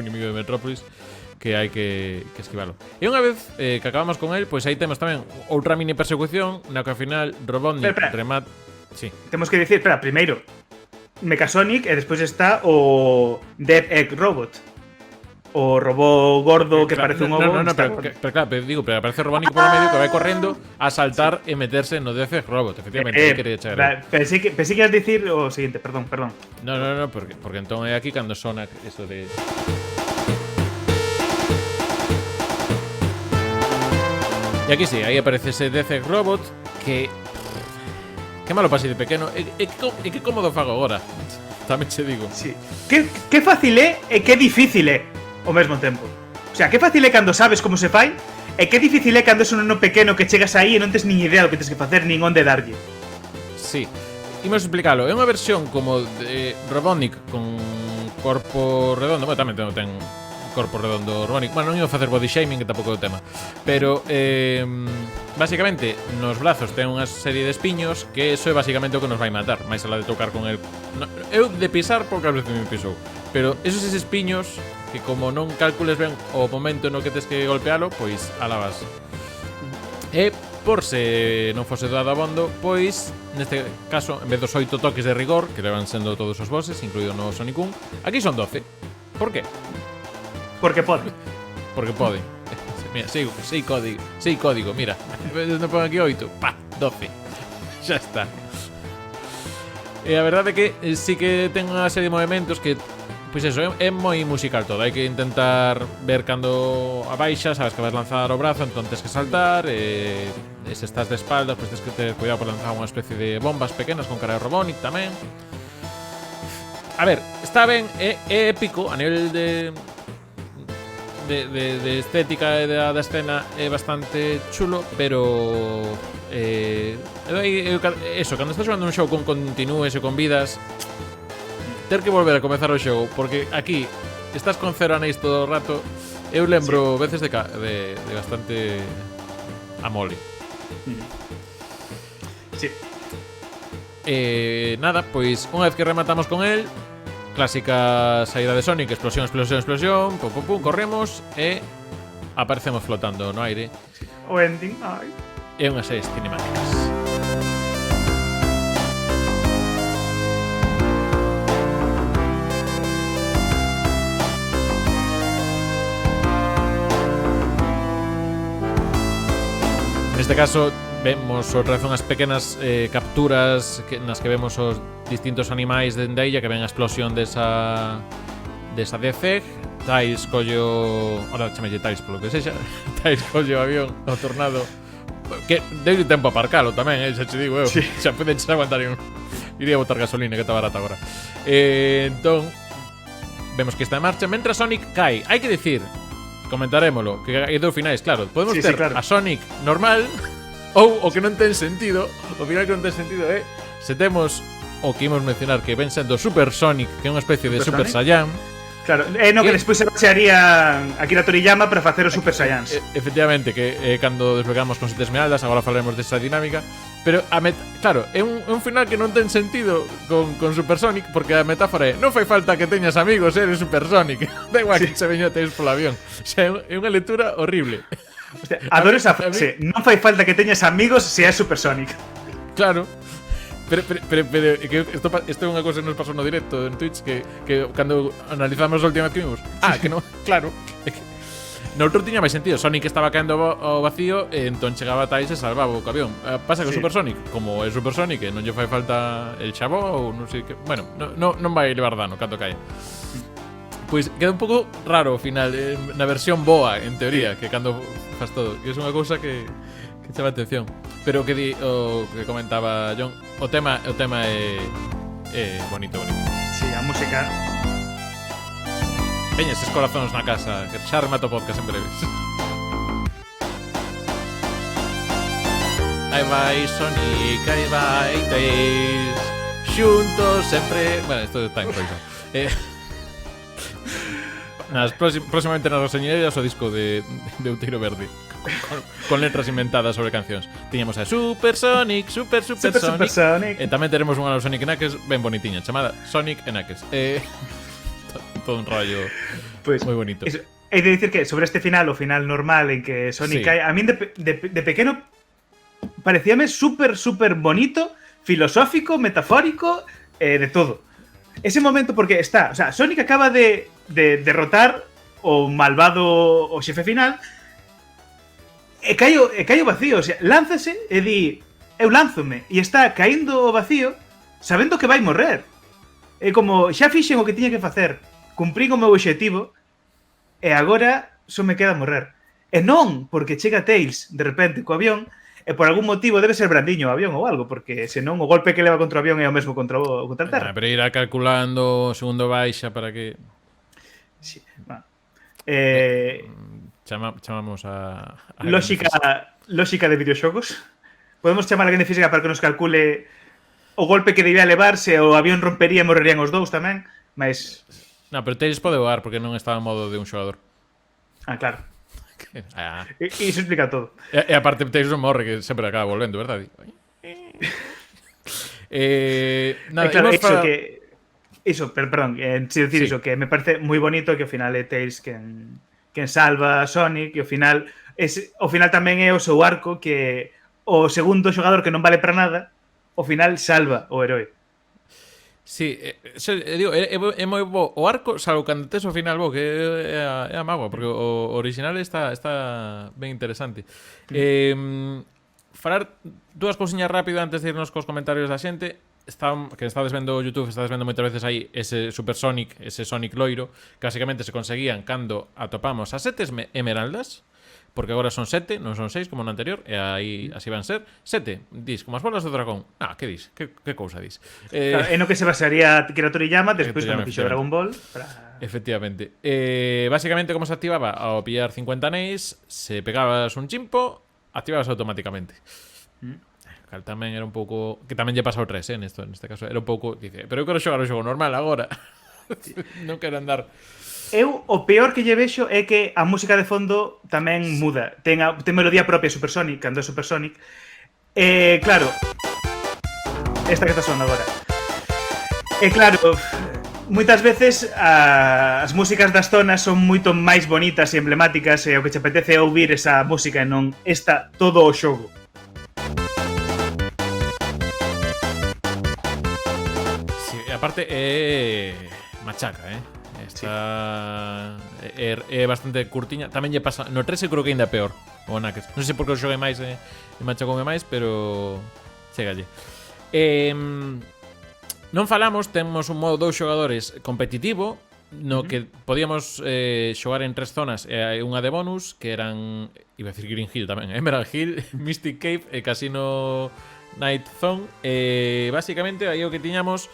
inimigo de Metrópolis, que hai que esquivalo. E unha vez que acabamos con él, pois aí temos tamén outra mini persecución na que ao final Robotnik remata... Sí. Temos que dicir, primeiro Mecha Sonic e despois está o Death Egg Robot, o robot gordo que parece un ovo. Pero aparece Robotnik polo medio que vai correndo a saltar e meterse no Death Egg Robot, efectivamente. Pensei que ibas dicir o seguinte, perdón. No, porque entón é aquí cando sona eso de... E aquí sí, aí aparece ese Death Robot que malo pasei de pequeno e que cómodo fago agora. Tamén che digo. Sí. Que fácil é e que difícil é ao mesmo tempo. O sea, que fácil é cando sabes como se fai e que difícil é cando é un neno pequeno que chegas aí e non tes nin idea do que tens que facer nin onde darlle. Sí. Imos explicalo. É unha versión como de Robotnik con corpo redondo. Bueno, tamén ten corpo redondo Robotnik. Bueno, non iba a facer body shaming, que tampouco é o tema. Pero, basicamente, nos brazos ten unha serie de espiños que eso é basicamente o que nos vai matar. Mais alá de tocar con el... No, eu de pisar porque a veces me pisou. Pero esos espiños que como non calcules ben o momento no que tes que golpealo, pois alabas. E por se non fose dado abondo, pois neste caso, en vez dos 8 toques de rigor que levan sendo todos os bosses, incluído no Sonic 1, aquí son 12. Por qué? Porque pode. Porque pode. Mira, sei código, mira. Non pon aquí 8, pa, 12. Xa está. E a verdade é que sí que ten unha serie de movimentos que pois eso, é moi musical todo. Hai que intentar ver cando abaixa, sabes que vas lanzar o brazo, entón tens que saltar, e se estás de espaldas, pois tens que ter cuidado por lanzar unha especie de bombas pequenas con cara de Robotnik tamén. A ver, está ben, é épico a nivel de estética e da escena, é bastante chulo, pero eso, cando estás jugando un show con continúes e con vidas, ter que volver a comezar o xogo, porque aquí estás con 0 anéis todo o rato. Eu lembro veces de bastante amole. Sí. Nada, pois unha vez que rematamos con el, clásica saída de Sonic, explosión, pum, pum, pum, corremos e aparecemos flotando no aire. O ending, ai. E unhas 6 cinemáticas. Neste caso vemos outra vez unhas pequenas capturas nas que vemos os distintos animais dende a illa, que ven a explosión desa DC. Tails collo... Ora, chamelle Tails polo que sexa. Tails collo o avión, o tornado, que deu tempo a aparcalo tamén, xa che digo eu. Sí. Xa poden aguantar un... Iría a botar gasolina, que está barata agora. Entón, vemos que está en marcha. Mentre Sonic cae, hai que dicir, comentarémolo, que hai dous finais, claro. Podemos ter claro. a Sonic normal ou o que non ten sentido. O final que non ten sentido é se temos o que imos mencionar, que ven sendo Super Sonic, que é unha especie de Super Saiyan. Claro, no, que despois se basearía Akira Toriyama para facer os Super Saiyans. Efectivamente, que cando desbloqueamos con 7 esmeraldas, agora falaremos desa dinámica. Pero, claro, é un final que non ten sentido con Super Sonic, porque a metáfora é non fai falta que teñas amigos, eres Super Sonic. Da igual que se veñotes polo avión. O sea, é unha lectura horrible. Hostia, adoro esa frase. Non fai falta que teñas amigos se és Super Sonic. Claro. Pero que isto é unha cosa que nos pasou no directo en Twitch, que cando analizamos a última vez que vimos, que non, claro, é que no outro tiña máis sentido. Sonic estaba caendo ao vacío e entón chegaba Tails e salvaba o avión. Pasa que Super Sonic, como é Super Sonic, e non lle fai falta el chavo ou non sei que, bueno, non vai levar dano cando cae. Pois queda un pouco raro ao final, na versión boa, en teoría, que cando faz todo, que é unha cousa que chama atención. Pero o que comentaba John, o tema é bonito. Sí, a música. Veña eses corazóns na casa, que xa remato o podcast en breves. Aí vai Sonic, aí vai Tails, xuntos sempre... Bueno, isto está improvisado. Próximamente nas reseñeiras o disco de Outeiro Verde con letras inventadas sobre cancións. Tiñamos a Super Sonic, Super Sonic. E tamén teremos unha Sonic Knuckles ben bonitiña, chamada Sonic Knuckles. Todo un rollo moi bonito. Hai de dicir que sobre este final, o final normal en que Sonic cae, a min de pequeno parecíame super bonito, filosófico, metafórico, de todo. Ese momento, porque está, o sea, Sonic acaba de derrotar o malvado o xefe final e cae o vacío, o sea, lánzase e di, eu lánzome, e está caindo o vacío sabendo que vai morrer. É como, xa fixen o que tiña que facer, cumprín o meu obxectivo e agora só me queda morrer. E non, porque chega Tails de repente co avión e por algún motivo debe ser brandiño o avión ou algo, porque senón o golpe que leva contra o avión é o mesmo contra a terra. Pero irá calculando segundo baixa para que... Sí, bueno. Chamamos a Lógica de videoxogos. Podemos chamar a alguén de física para que nos calcule o golpe que debía levarse, o avión rompería e morrerían os dous tamén, mas... No, pero Tails pode voar porque non estaba en modo de un xogador. Ah, claro. Ah. E iso explica todo. E aparte Tails non morre, que sempre acaba volvendo, verdade? Nada, claro, imos para... perdón, decir Sí. iso, que me parece moi bonito que ao final é Tails quen salva a Sonic, e ao final tamén é o seu arco, que o segundo xogador que non vale para nada, ao final salva o heroe. Sí, digo, é moi bo o arco, salvo cando tes o final bo, que é a mágoa, porque o original está ben interesante. Falar dúas cousiñas rápido antes de irnos cos comentarios da xente. Que estades vendo o YouTube, estades vendo moitas veces aí ese Super Sonic, ese Sonic loiro, que basicamente se conseguían cando atopamos as 7 emeraldas, porque agora son 7, non son 6 como no anterior, e aí así van ser 7, dis, como as bolas do dragón. Ah, que dis? Que cousa dis? Claro, no que se basaría Akira Toriyama despois Toriyama, cando fixo Dragon Ball para... Efectivamente. Básicamente como se activaba ao pillar 50 anéis, se pegabas un chimpo, activabas automáticamente. Cal tamén era un pouco, que tamén lle pasa ao 3, neste caso era un pouco, dice, pero eu quero xogar o xogo normal agora. Non quero andar. Eu o peor que lle vexo é que a música de fondo tamén muda. Ten melodía propia Super Sonic, cando é Super Sonic. Claro, esta que está sonando agora. Claro, moitas veces as músicas das zonas son moito máis bonitas e emblemáticas, e o que che apetece é ouvir esa música e non esta todo o xogo. Sí, aparte é machaca, Esta é bastante curtiña. Tamén lle pasa no 3, eu creo que ainda peor o Knuckles. Non sei por que o xoguei máis e machacoume máis, pero chegalle. Non falamos, temos un modo 2 xogadores competitivo no que podíamos xogar en 3 zonas e unha de bonus, que eran, iba a decir Green Hill tamén, Emerald Hill, Mystic Cave e Casino Night Zone. Basicamente aí o que tiñamos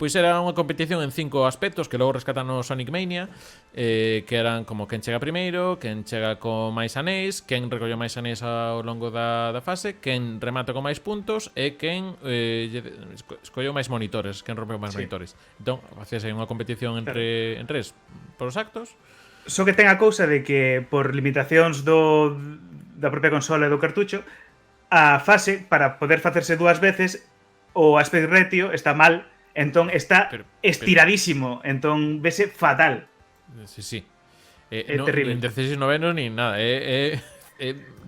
pois era unha competición en 5 aspectos que logo rescatan no Sonic Mania, que eran como quen chega primeiro, quen chega con máis anéis, quen recolle máis anéis ao longo da fase, quen remata con máis puntos e quen escolleu máis monitores, quen rompeu máis monitores. Entón, facíase unha competición en 3 polos actos. Só que ten a cousa de que por limitacións da propia consola e do cartucho, a fase, para poder facerse dúas veces, o aspect ratio está mal. Entón está estiradísimo, entón vese fatal. Sí. É terrible. En 16 novenos ni nada, é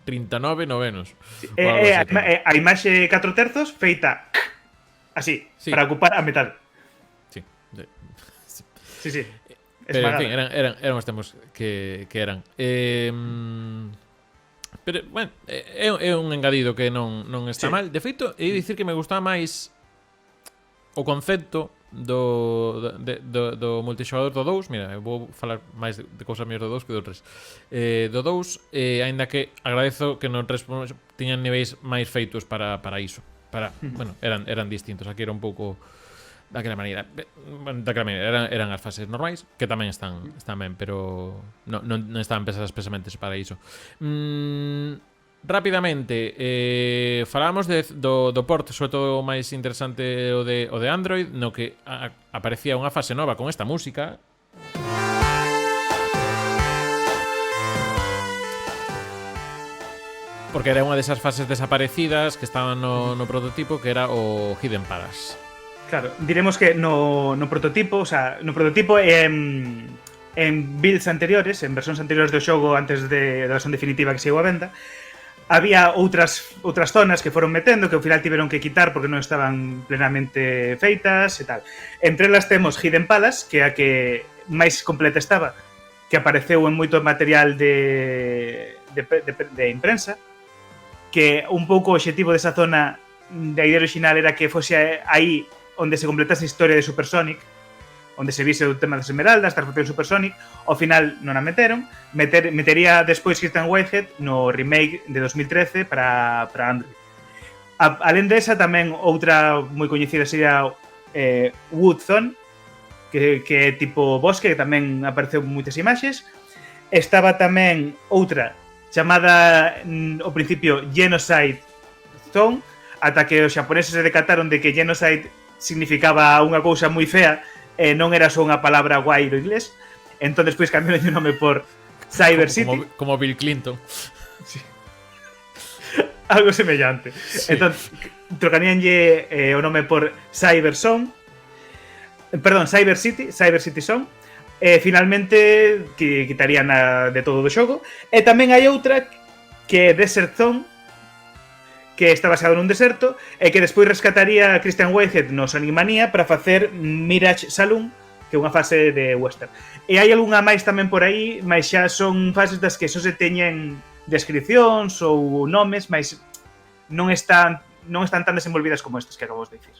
39 novenos. A imaxe 4 terzos feita así, sí, para ocupar a metade. Sí. Pero, en fin, eran os tempos que eran. Pero, bueno, é un engadido que non está mal. De feito, é dicir que me gustaba máis o concepto do multixogador do 2. Mira, vou falar máis de cousas mellor do 2 que do 3. Do 2, aínda que agradezo que no 3 tiñan niveis máis feitos para iso. Bueno, eran distintos. Aquí era un pouco daquela maneira. Eran as fases normais, que tamén están ben, pero non estaban pensadas expresamente para iso. Rápidamente, falamos do port, sobre todo o máis interesante o de Android, no que aparecía unha fase nova con esta música. Porque era unha desas fases desaparecidas que estaban no prototipo, que era o Hidden Palace. Claro, diremos que no prototipo, o sea, no prototipo en builds anteriores, en versións anteriores do xogo antes da versión definitiva que chegou a venda, había outras zonas que foron metendo que ao final tiveron que quitar porque non estaban plenamente feitas e tal. Entre elas temos Hidden Palace, que é a que máis completa estaba, que apareceu en moito material de imprensa, que un pouco o obxectivo desa zona da idea original era que fose aí onde se completase a historia de Super Sonic, onde se vise o tema das esmeraldas, das faccións Super Sonic. Ao final non a meteron. Metería despois Christian Whitehead no remake de 2013 para Android. Alén desa, tamén outra moi coñecida sería Woodzone, que é tipo bosque, que tamén apareceu moitas imaxes. Estaba tamén outra chamada ao principio Genocide Zone, ata que os xaponeses se decataron de que Genocide significaba unha cousa moi fea e non era só unha palabra guai do inglés. Entón despois cambiaron o nome por Cyber City. Como Bill Clinton. Sí. Algo semellante. Sí. Entón trocaríanlle o nome por Cyber Zone. Perdón, Cyber City Zone. Finalmente quitarían de todo do xogo. E tamén hai outra que é Desert Zone, que está baseado nun deserto, e que despois rescataría a Christian Whitehead no Sonic Mania para facer Mirage Saloon, que é unha fase de western. E hai algunha máis tamén por aí, mas xa son fases das que só se teñen descripcións ou nomes, mas non están tan desenvolvidas como estas que acabamos de dicir.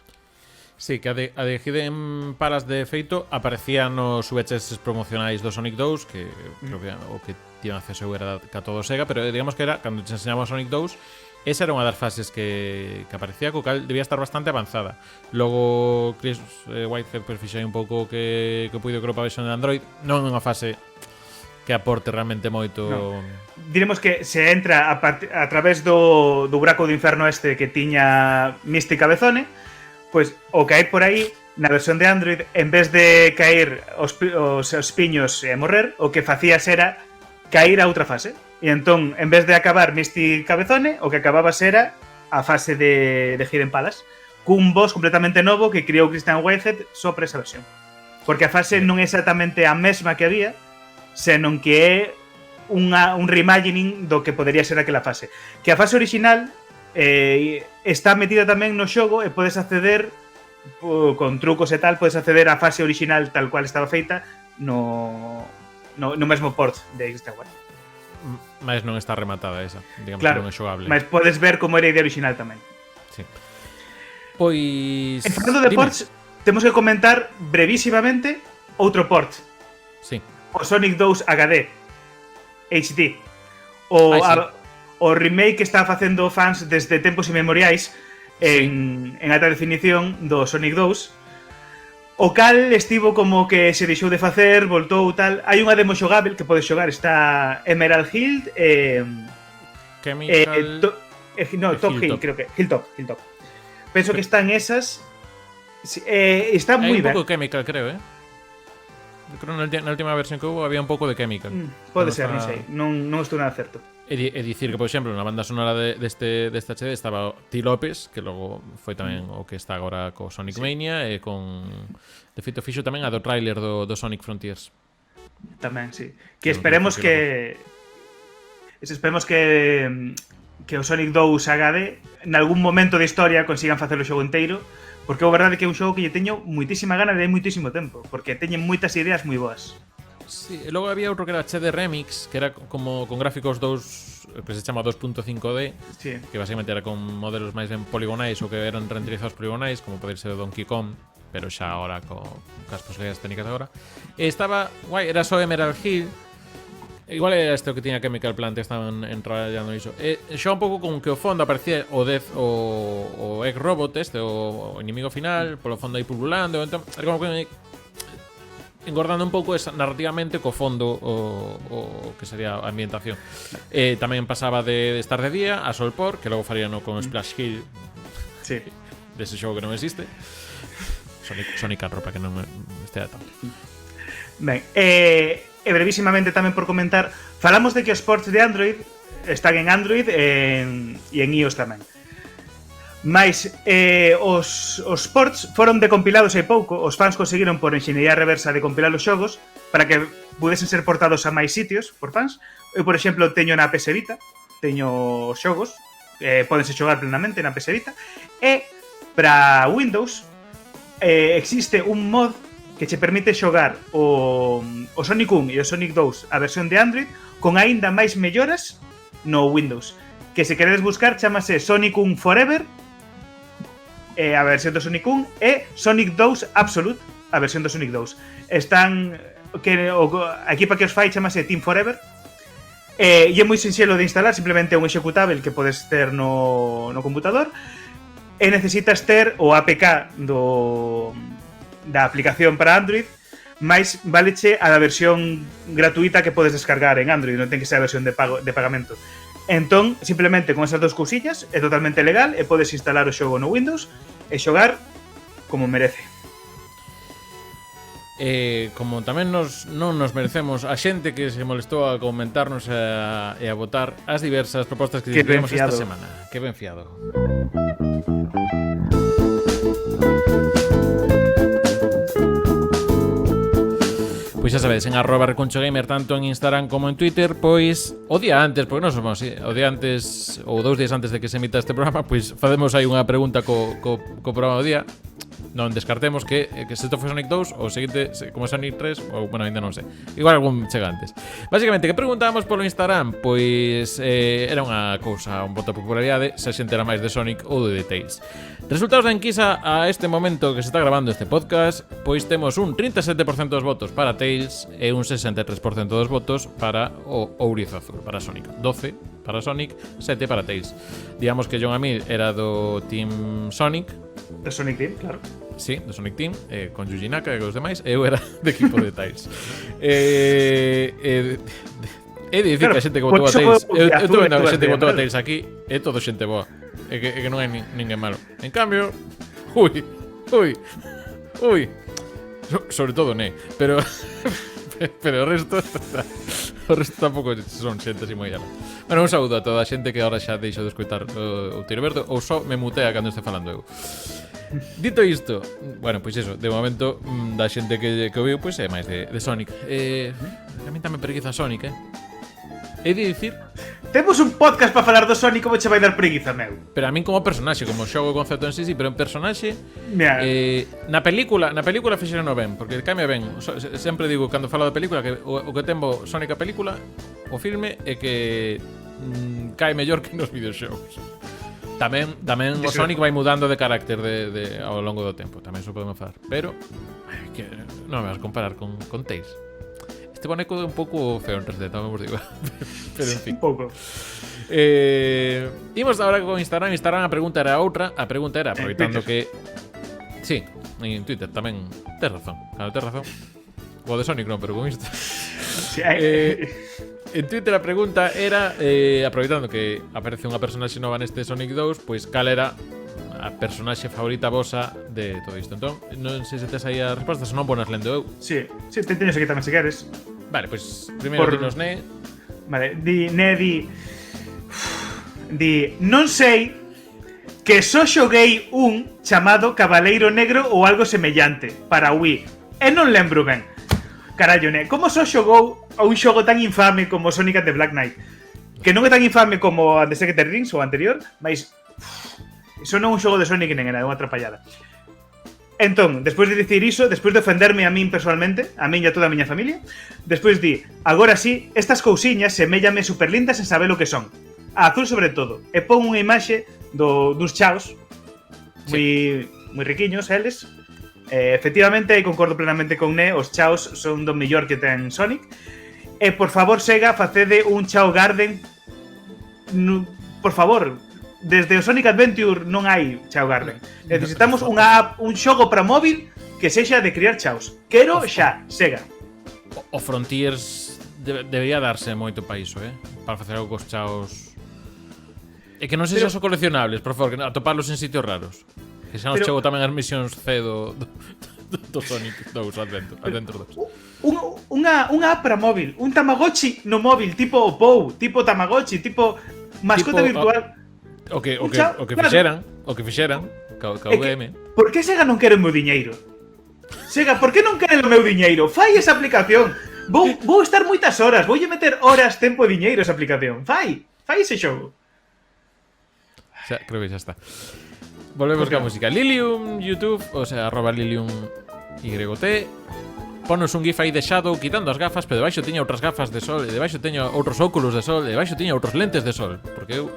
Sí, que a de Hidden Palace de feito aparecía nos VHS promocionais do Sonic 2, que creo que o que tiñan acceso era ca todo Sega, pero digamos que era, cando te enseñamos Sonic 2, esa era unha das fases que aparecía, co cal debía estar bastante avanzada. Logo Chris Whitehead fixou un pouco que puido creo para versión de Android, non é unha fase que aporte realmente moito. No. Diremos que se entra a través do buraco do inferno este que tiña Misty Cabezone, pois o que hai por aí na versión de Android, en vez de caer os piños e morrer, o que facías era cair a outra fase. E entón, en vez de acabar Misty Cabezone, o que acababas era a fase de Hidden Palace, cun boss completamente novo que creou Christian Whitehead só para esa versión. Porque a fase non é exactamente a mesma que había, senón que é un reimagining do que podería ser aquela fase. Que a fase original está metida tamén no xogo e podes acceder con trucos e tal, podes acceder á fase original tal cual estaba feita no mesmo port de Christian Whitehead. Mas non está rematada esa, digamos, claro, que non é xogable. Mas podes ver como era a idea original tamén. Sí. Pois... En falando de ports, temos que comentar brevísimamente outro port. Sí. O Sonic 2 HD HD. O remake que está facendo fans desde tempos inmemoriais en alta definición do Sonic 2. O cal estivo como que se deixou de facer, voltou tal. Hai unha demo xogable que podes xogar, está Emerald Hill Chemical... Top Hill, creo que Hilltop. Penso que están esas. Está moi ben. Hai un pouco de Chemical, creo, Creo que na última versión que hubo había un pouco de Chemical. Pode ser, non sei. Non estou nada certo. É dicir que, por exemplo, na banda sonora deste HD estaba T. López, que logo foi tamén o que está agora co Sonic Mania, e con... De feito, fixo tamén a do trailer do Sonic Frontiers. Tamén, sí. Que esperemos que... Esperemos que o Sonic 2 HD en algún momento da historia consigan facer o xogo inteiro, porque é verdade que é un xogo que lle teño moitísima gana de moitísimo tempo, porque teñen moitas ideas moi boas. Sí, e logo había outro que era HD Remix, que era como con gráficos que se chama 2.5D, sí. Que basicamente era con modelos máis ben poligonais ou que eran renderizados poligonais, como poder ser o Donkey Kong, pero xa agora cas posibilidades técnicas agora. E estaba guai, era só Emerald Hill. Igual era este o que tiña Chemical Plant, estaban entrallando iso. E xa un pouco con que o fondo aparecía o Egg Robot o inimigo final, polo fondo aí pululando, entón, era como que engordando un pouco esa, narrativamente co fondo o que sería a ambientación. Tamén pasaba de estar de día a Solpor, que logo farían con Splash Hill, sí. Dese xogo que non existe. Sonic Arrow, para que non estea tal. Ben, e brevísimamente tamén por comentar, falamos de que os ports de Android están en Android e en iOS tamén. Mais os ports foron decompilados hai pouco. Os fans conseguiron por enxeñería reversa decompilar os xogos para que pudesen ser portados a máis sitios por fans. Eu, por exemplo, teño na PS Vita, teño os xogos, podense xogar plenamente na PS Vita. E para Windows existe un mod que che permite xogar o Sonic 1 e o Sonic 2 a versión de Android con aínda máis melloras no Windows, que se queredes buscar chamase Sonic 1 Forever, a versión do Sonic 1 e Sonic 2 Absolute, a versión do Sonic 2. Están a equipa que os fai chamase Team Forever. E é moi sinxelo de instalar, simplemente un executável que podes ter no computador. E necesitas ter o APK da aplicación para Android, máis valeche a da versión gratuita que podes descargar en Android, non ten que ser a versión de pagamento. Entón, simplemente con esas dos cousillas é totalmente legal e podes instalar o xogo no Windows e xogar como merece. Como tamén non nos merecemos a xente que se molestou a comentarnos e a votar as diversas propostas que discutimos esta semana. Que ben fiado. Pois xa sabedes, en @recunchogamer tanto en Instagram como en Twitter, pois o día antes, porque non somos así, o día antes ou 2 días antes de que se emita este programa, pois facemos aí unha pregunta co programa do día. Non descartemos que se isto foi Sonic 2 ou seguinte como Sonic 3 ou, bueno, ainda non sei. Igual algún chega antes. Básicamente, que preguntábamos polo Instagram? Pois era unha cousa, un voto de popularidade, se a xente era máis de Sonic ou de Tails. Resultados da enquisa a este momento que se está grabando este podcast, pois temos un 37% dos votos para Tails e un 63% dos votos para o ourizo azul, para Sonic. 12 para Sonic, 7 para Tails. Digamos que John Amil era do Team Sonic. Do Sonic Team, claro. Sí, do Sonic Team, con Yuji Naka e os demais. Eu era de equipo de Tails. É dicir que a xente que votou a Tails, eu estou vendo a xente que votou a Tails aquí, é todo xente boa. É que non hai ninguén malo. En cambio, ui, sobre todo Ne, pero o resto tampouco son xente así moi ala. Bueno, un saúdo a toda a xente que agora xa deixo de escoitar o Tiro Verde ou só me mutea cando este falando eu. Dito isto, bueno, pois eso, de momento da xente que o viu, pois é máis de Sonic. A mí tamén preguiza Sonic, He de dicir... Temos un podcast para falar do Sonic, como che vai dar preguiza, meu? Pero a min como personaxe, como xogo o concepto en sí, pero en personaxe... Mira. Na película fixeron ben, porque caime ben. Sempre digo, cando falo de película, que o que tembo Sonic a película, o filme, é que cae mellor que nos videoxogos. Tamén o Sonic vai mudando de carácter ao longo do tempo. Tamén iso podemos falar. Pero que non me vas a comparar con Tails. Este boneco é un pouco feo en 3D, tamén vos digo. Pero en fin. Un pouco. Imos agora con Instagram. A pregunta era outra. A pregunta era, aproveitando que... Sí, en Twitter tamén. Tes razón. Claro, tes razón. O de Sonic non, pero con isto. Sí, en Twitter a pregunta era, aproveitando que aparece unha personaxe nova neste Sonic 2, pois cal era a personaxe favorita vosa de todo isto. Entón, non sei se tes aí as respostas, non bonas lendo eu. Sí, te teño aquí tamén se queres. Vale, pois primeiro dinos Ne. Vale, Ne di non sei que só xoguei un chamado Cabaleiro Negro ou algo semellante para Wii. E non lembro ben. Carallo, Ne, como só xogou a un xogo tan infame como Sonic and the Black Knight? Que non é tan infame como a The Secret Rings ou anterior, mas iso non é un xogo de Sonic nen era unha atrapallada. Entón, despois de dicir iso, despois de ofenderme a min personalmente, a min e a toda a miña familia, despois di, agora sí, estas cousiñas seméllame superlindas en saber o que son. A azul sobre todo. E pon unha imaxe dos chaos, moi riquiños, eles. Efectivamente, e concordo plenamente con Ne, os chaos son do mellor que ten Sonic. E por favor, Sega, facede un Chao Garden. Por favor, desde o Sonic Adventure non hai Chao Garden. Necesitamos unha app, un xogo para móvil que sexa de criar chaos. Quero xa, Sega. O Frontiers debería darse moito para iso, para facer algo cos chaos. E que non sexan só coleccionables, por favor, que atoparlos en sitios raros. Que xa nos chegou tamén as misións C do Sonic 2 Adventure 2. Unha app para móvil, un Tamagotchi no móvil, tipo o Pou, tipo Tamagotchi, tipo mascota virtual. O que fixeran ca UDM. Por que Sega non quere o meu diñeiro? Sega, por que non quere o meu diñeiro? Fai esa aplicación. Vou estar moitas horas, voulle meter horas, tempo e diñeiro esa aplicación. Fai ese xogo. Xa, creo que xa está. Volvemos ca música. Lilium YouTube, o sea, @LiliumYT. Ponos un gif aí de Shadow quitando as gafas, pero debaixo tiña outras gafas de sol, e debaixo tiña outros óculos de sol, e debaixo tiña outros lentes de sol, porque eu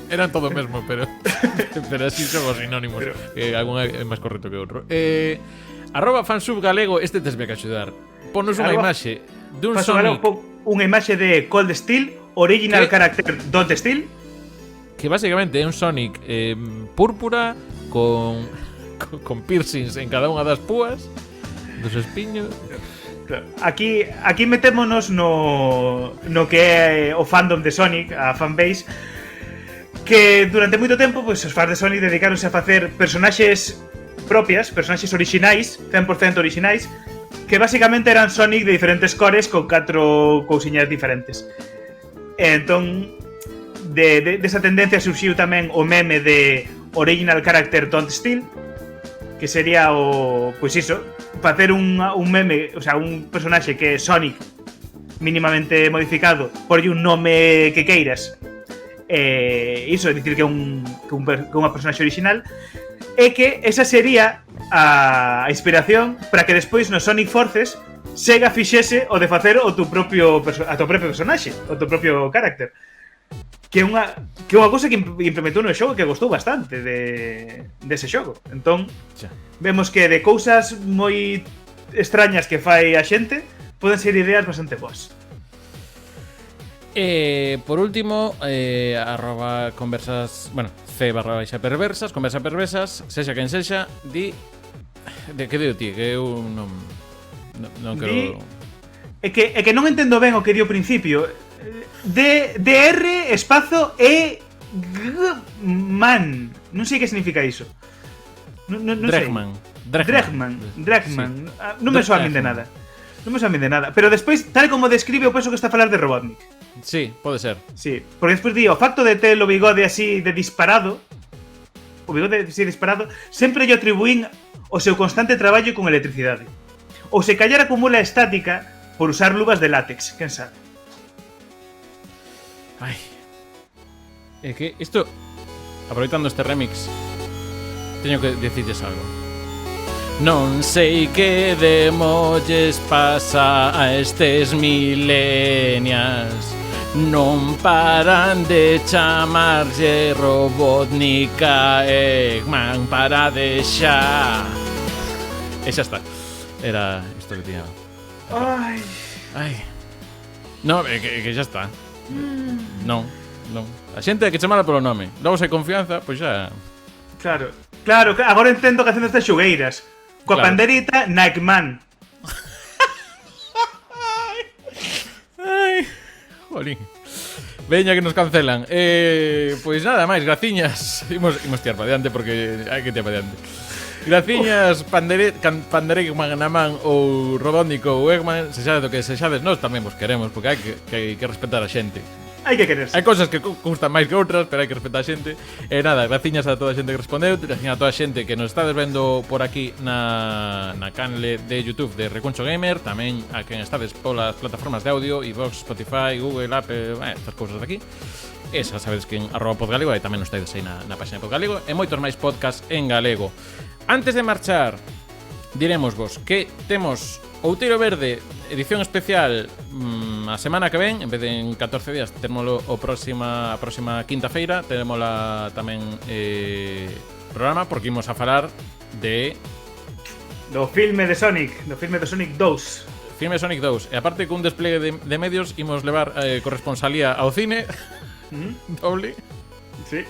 eran todo o mesmo, pero así son os sinónimos, que algún é máis correcto que outro. @fansubgalego, este tesme que axudar. Ponos unha imaxe dun Sonic. Unha imaxe de Cold Steel, original character Don't Steel. Que basicamente é un Sonic púrpura con piercings en cada unha das púas dos espiños. Claro. Aquí metémonos no que é o fandom de Sonic, a fanbase, que durante moito tempo os fans de Sonic dedicaronse a facer personaxes propias, personaxes orixinais, 100% orixinais, que basicamente eran Sonic de diferentes cores con 4 cousiñas diferentes. E entón, desa tendencia surxiu tamén o meme de original character Don't Steal, que sería o, pois iso, facer un meme, o sea, un personaxe que é Sonic mínimamente modificado, porlle un nome que queiras. Iso é dicir que é unha personaxe original, e que esa sería a inspiración para que despois no Sonic Forces Sega fixese o de facer a tu propio personaxe, o teu propio carácter. Que é unha cousa que implementou no xogo que gostou bastante dese xogo. Entón, vemos que de cousas moi extrañas que fai a xente poden ser ideas bastante boas. Por último, @conversas, bueno, c/perversas, conversa perversas, sexa quen sexa, di de que diu ti, que eu non quero. É que non entendo ben o que di ao principio. DR espazo man. Non sei que significa iso. Non Dregman. Non me soa a min de nada. Pero despois, tal como describe, eu penso que está a falar de Robotnik. Sí, pode ser. Sí, porque despois di, o facto de ter o bigode así de disparado, sempre lle atribuín o seu constante traballo con electricidade. Ou se callar acumula estática por usar luvas de látex, quen sabe. Ai. É que isto, aproveitando este remix, teño que dicirles algo. Non sei que demolles pasa a estes millennials. Non paran de chamarlle Robotnik a Eggman, para de xa. E xa está. Era isto que tiña. Ai. No, que xa está. Non. A xente que chamala polo nome. Logo se hai confianza, pois xa. Claro, agora entendo que hacen estas xogueiras. Coa panderita, Nightman. Ai, jolín. Veña que nos cancelan. Pois nada máis, graciñas. Imos tirar para diante porque hai que tirar para diante. Graciñas, Panderegman na man ou Robotnik ou Eggman. Se xades do que se xades, nós tamén vos queremos, porque hai que respetar a xente. Hai que quererse. Hai cosas que gustan máis que outras, pero hai que respetar a xente. E nada, graciñas a toda a xente que respondeu, graciñas a toda a xente que nos estades vendo por aquí na canle de YouTube de Recuncho Gamer, tamén a quen estades polas plataformas de audio, iVoox, Spotify, Google, Apple, estas cousas de aquí. Esa sabedes que en @podgalego, e tamén nos estáis aí na página de Podgalego, e moitos máis podcast en galego. Antes de marchar, diremosvos que temos Outeiro Verde, edición especial a semana que ven. En vez de en 14 días, termoslo a próxima quinta-feira. Terémola tamén programa, porque imos a falar do filme de Sonic, do filme de Sonic 2. Filme Sonic 2. E aparte cun despliegue de medios, imos levar corresponsalía ao cine. Doble. Sí.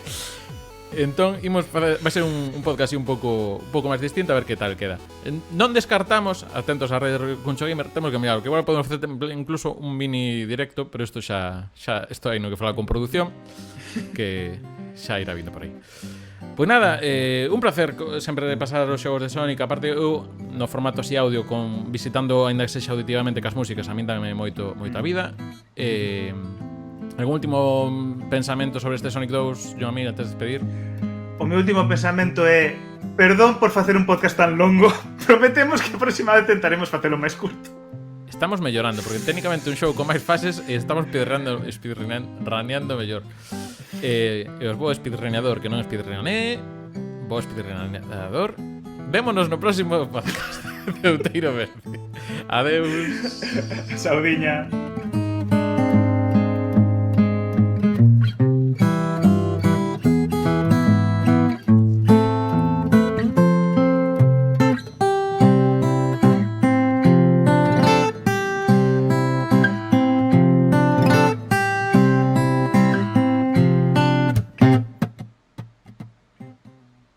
Entón, vai ser un podcast así un pouco máis distinto, a ver que tal queda. Non descartamos, atentos á rede de Recuncho Gamer, temos que mirar, que igual podemos facer incluso un mini directo, pero isto xa isto hai no que falar con produción, que xa irá vindo por aí. Pois nada, un placer sempre de pasar os xogos de Sonic. Aparte, eu no formato así audio, visitando, ainda que sexa auditivamente cas músicas, a min dame moita vida. Algún último pensamento sobre este Sonic 2, Joan Mir, antes de despedir? O meu último pensamento é: perdón por facer un podcast tan longo. Prometemos que a próxima vez tentaremos facelo máis curto. Estamos mellorando, porque técnicamente un show con máis fases e estamos speedruneando mellor. E os bo speedruneador, que non speedruneé, bo speedruneador. Vémonos no próximo podcast de Outeiro Verde. Adeus. Saudiña.